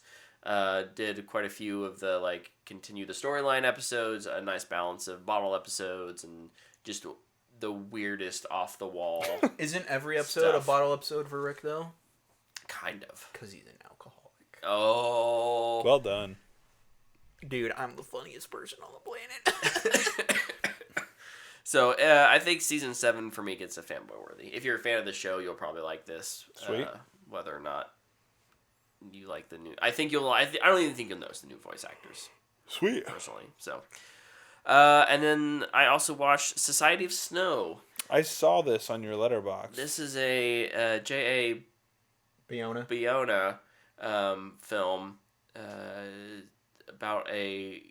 Did quite a few of the like continue the storyline episodes, a nice balance of bottle episodes, and just the weirdest off the wall. Isn't every episode Stuff. a bottle episode for Rick though? Kind of. Because he's an alcoholic. Oh. Well done. Dude, I'm the funniest person on the planet. So I think season 7 for me gets a fanboy worthy. If you're a fan of the show, you'll probably like this. Sweet. Whether or not you like the new, I think you'll. I don't even think you'll notice the new voice actors Sweet. personally. So, and then I also watched Society of Snow. I saw this on your letterbox. This is a J.A. Fiona. Fiona film about a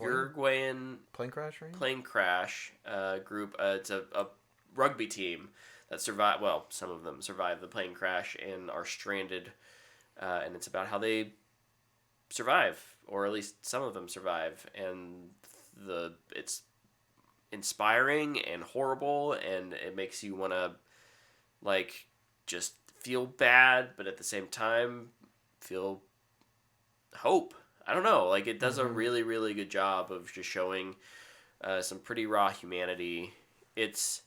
Uruguayan Plane crash, right? plane crash group. It's a rugby team that survived. Well, some of them survived the plane crash and are stranded. And it's about how they survive, or at least some of them survive. And it's inspiring and horrible, and it makes you want to like just feel bad, but at the same time feel hope. I don't know. Like, it does a really, really good job of just showing some pretty raw humanity. It's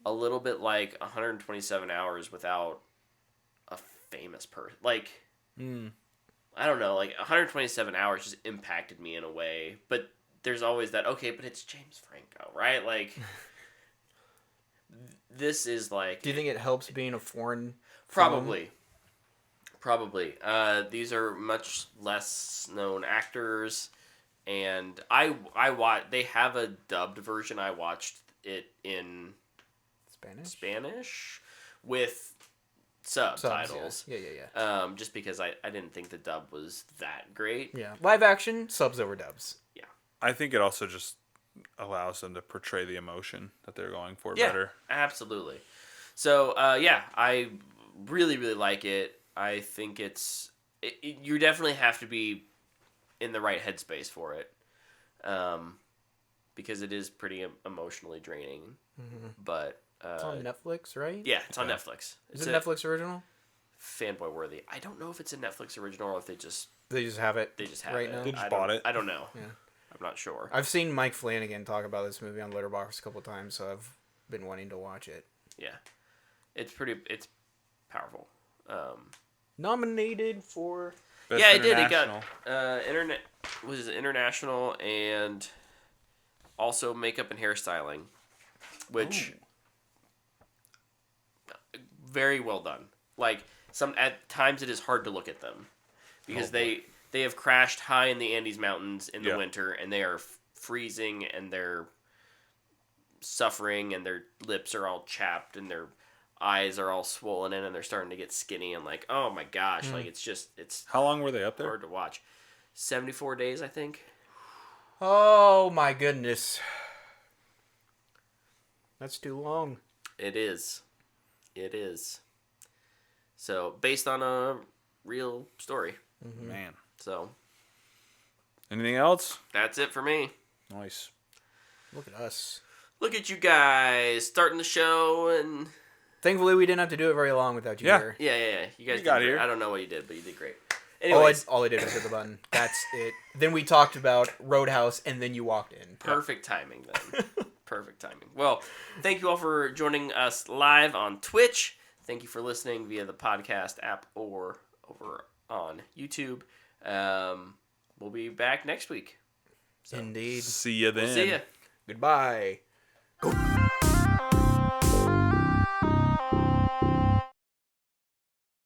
a little bit like 127 Hours without a famous person. Like I don't know, like 127 Hours just impacted me in a way. But there's always that, okay, but it's James Franco, right? Like, this is like... Do you think it helps being a foreign Probably. Probably. These are much less known actors, and they have a dubbed version. I watched it in Spanish with subtitles. Yeah. Just because I didn't think the dub was that great. Yeah. Live action, subs over dubs. Yeah. I think it also just allows them to portray the emotion that they're going for Yeah, better. Absolutely. So, I really, really like it. I think you definitely have to be in the right headspace for it, because it is pretty emotionally draining. Mm-hmm. But it's on Netflix, right? Yeah, it's on Netflix. Is it Netflix original? Fanboy worthy. I don't know if it's a Netflix original or if they just have it. They just have right it. now. They just bought it. I don't know. Yeah. I'm not sure. I've seen Mike Flanagan talk about this movie on Letterboxd a couple times, so I've been wanting to watch it. Yeah, it's powerful. Nominated for Best it did. It International. got international and also makeup and hairstyling, which very well done. Like at times it is hard to look at them because they have crashed high in the Andes Mountains in the winter and they are freezing and they're suffering and their lips are all chapped and their eyes are all swollen in and they're starting to get skinny and like, oh my gosh, like it's How long were they up there? hard to watch. 74 days, I think. Oh my goodness. That's too long. It is. So, based on a real story. Mm-hmm. Man. So, Anything else? that's it for me. Nice. Look at us. Look at you guys starting the show and... Thankfully, we didn't have to do it very long without you here. Yeah. You guys got did great. here. I don't know what you did, but you did great. Anyways, All I did was hit the button. That's it. Then we talked about Roadhouse, and then you walked in. perfect timing then. Perfect timing. Well, thank you all for joining us live on Twitch. Thank you for listening via the podcast app or over on YouTube. We'll be back next week. So, Indeed. See you then. we'll see ya. Goodbye. Go.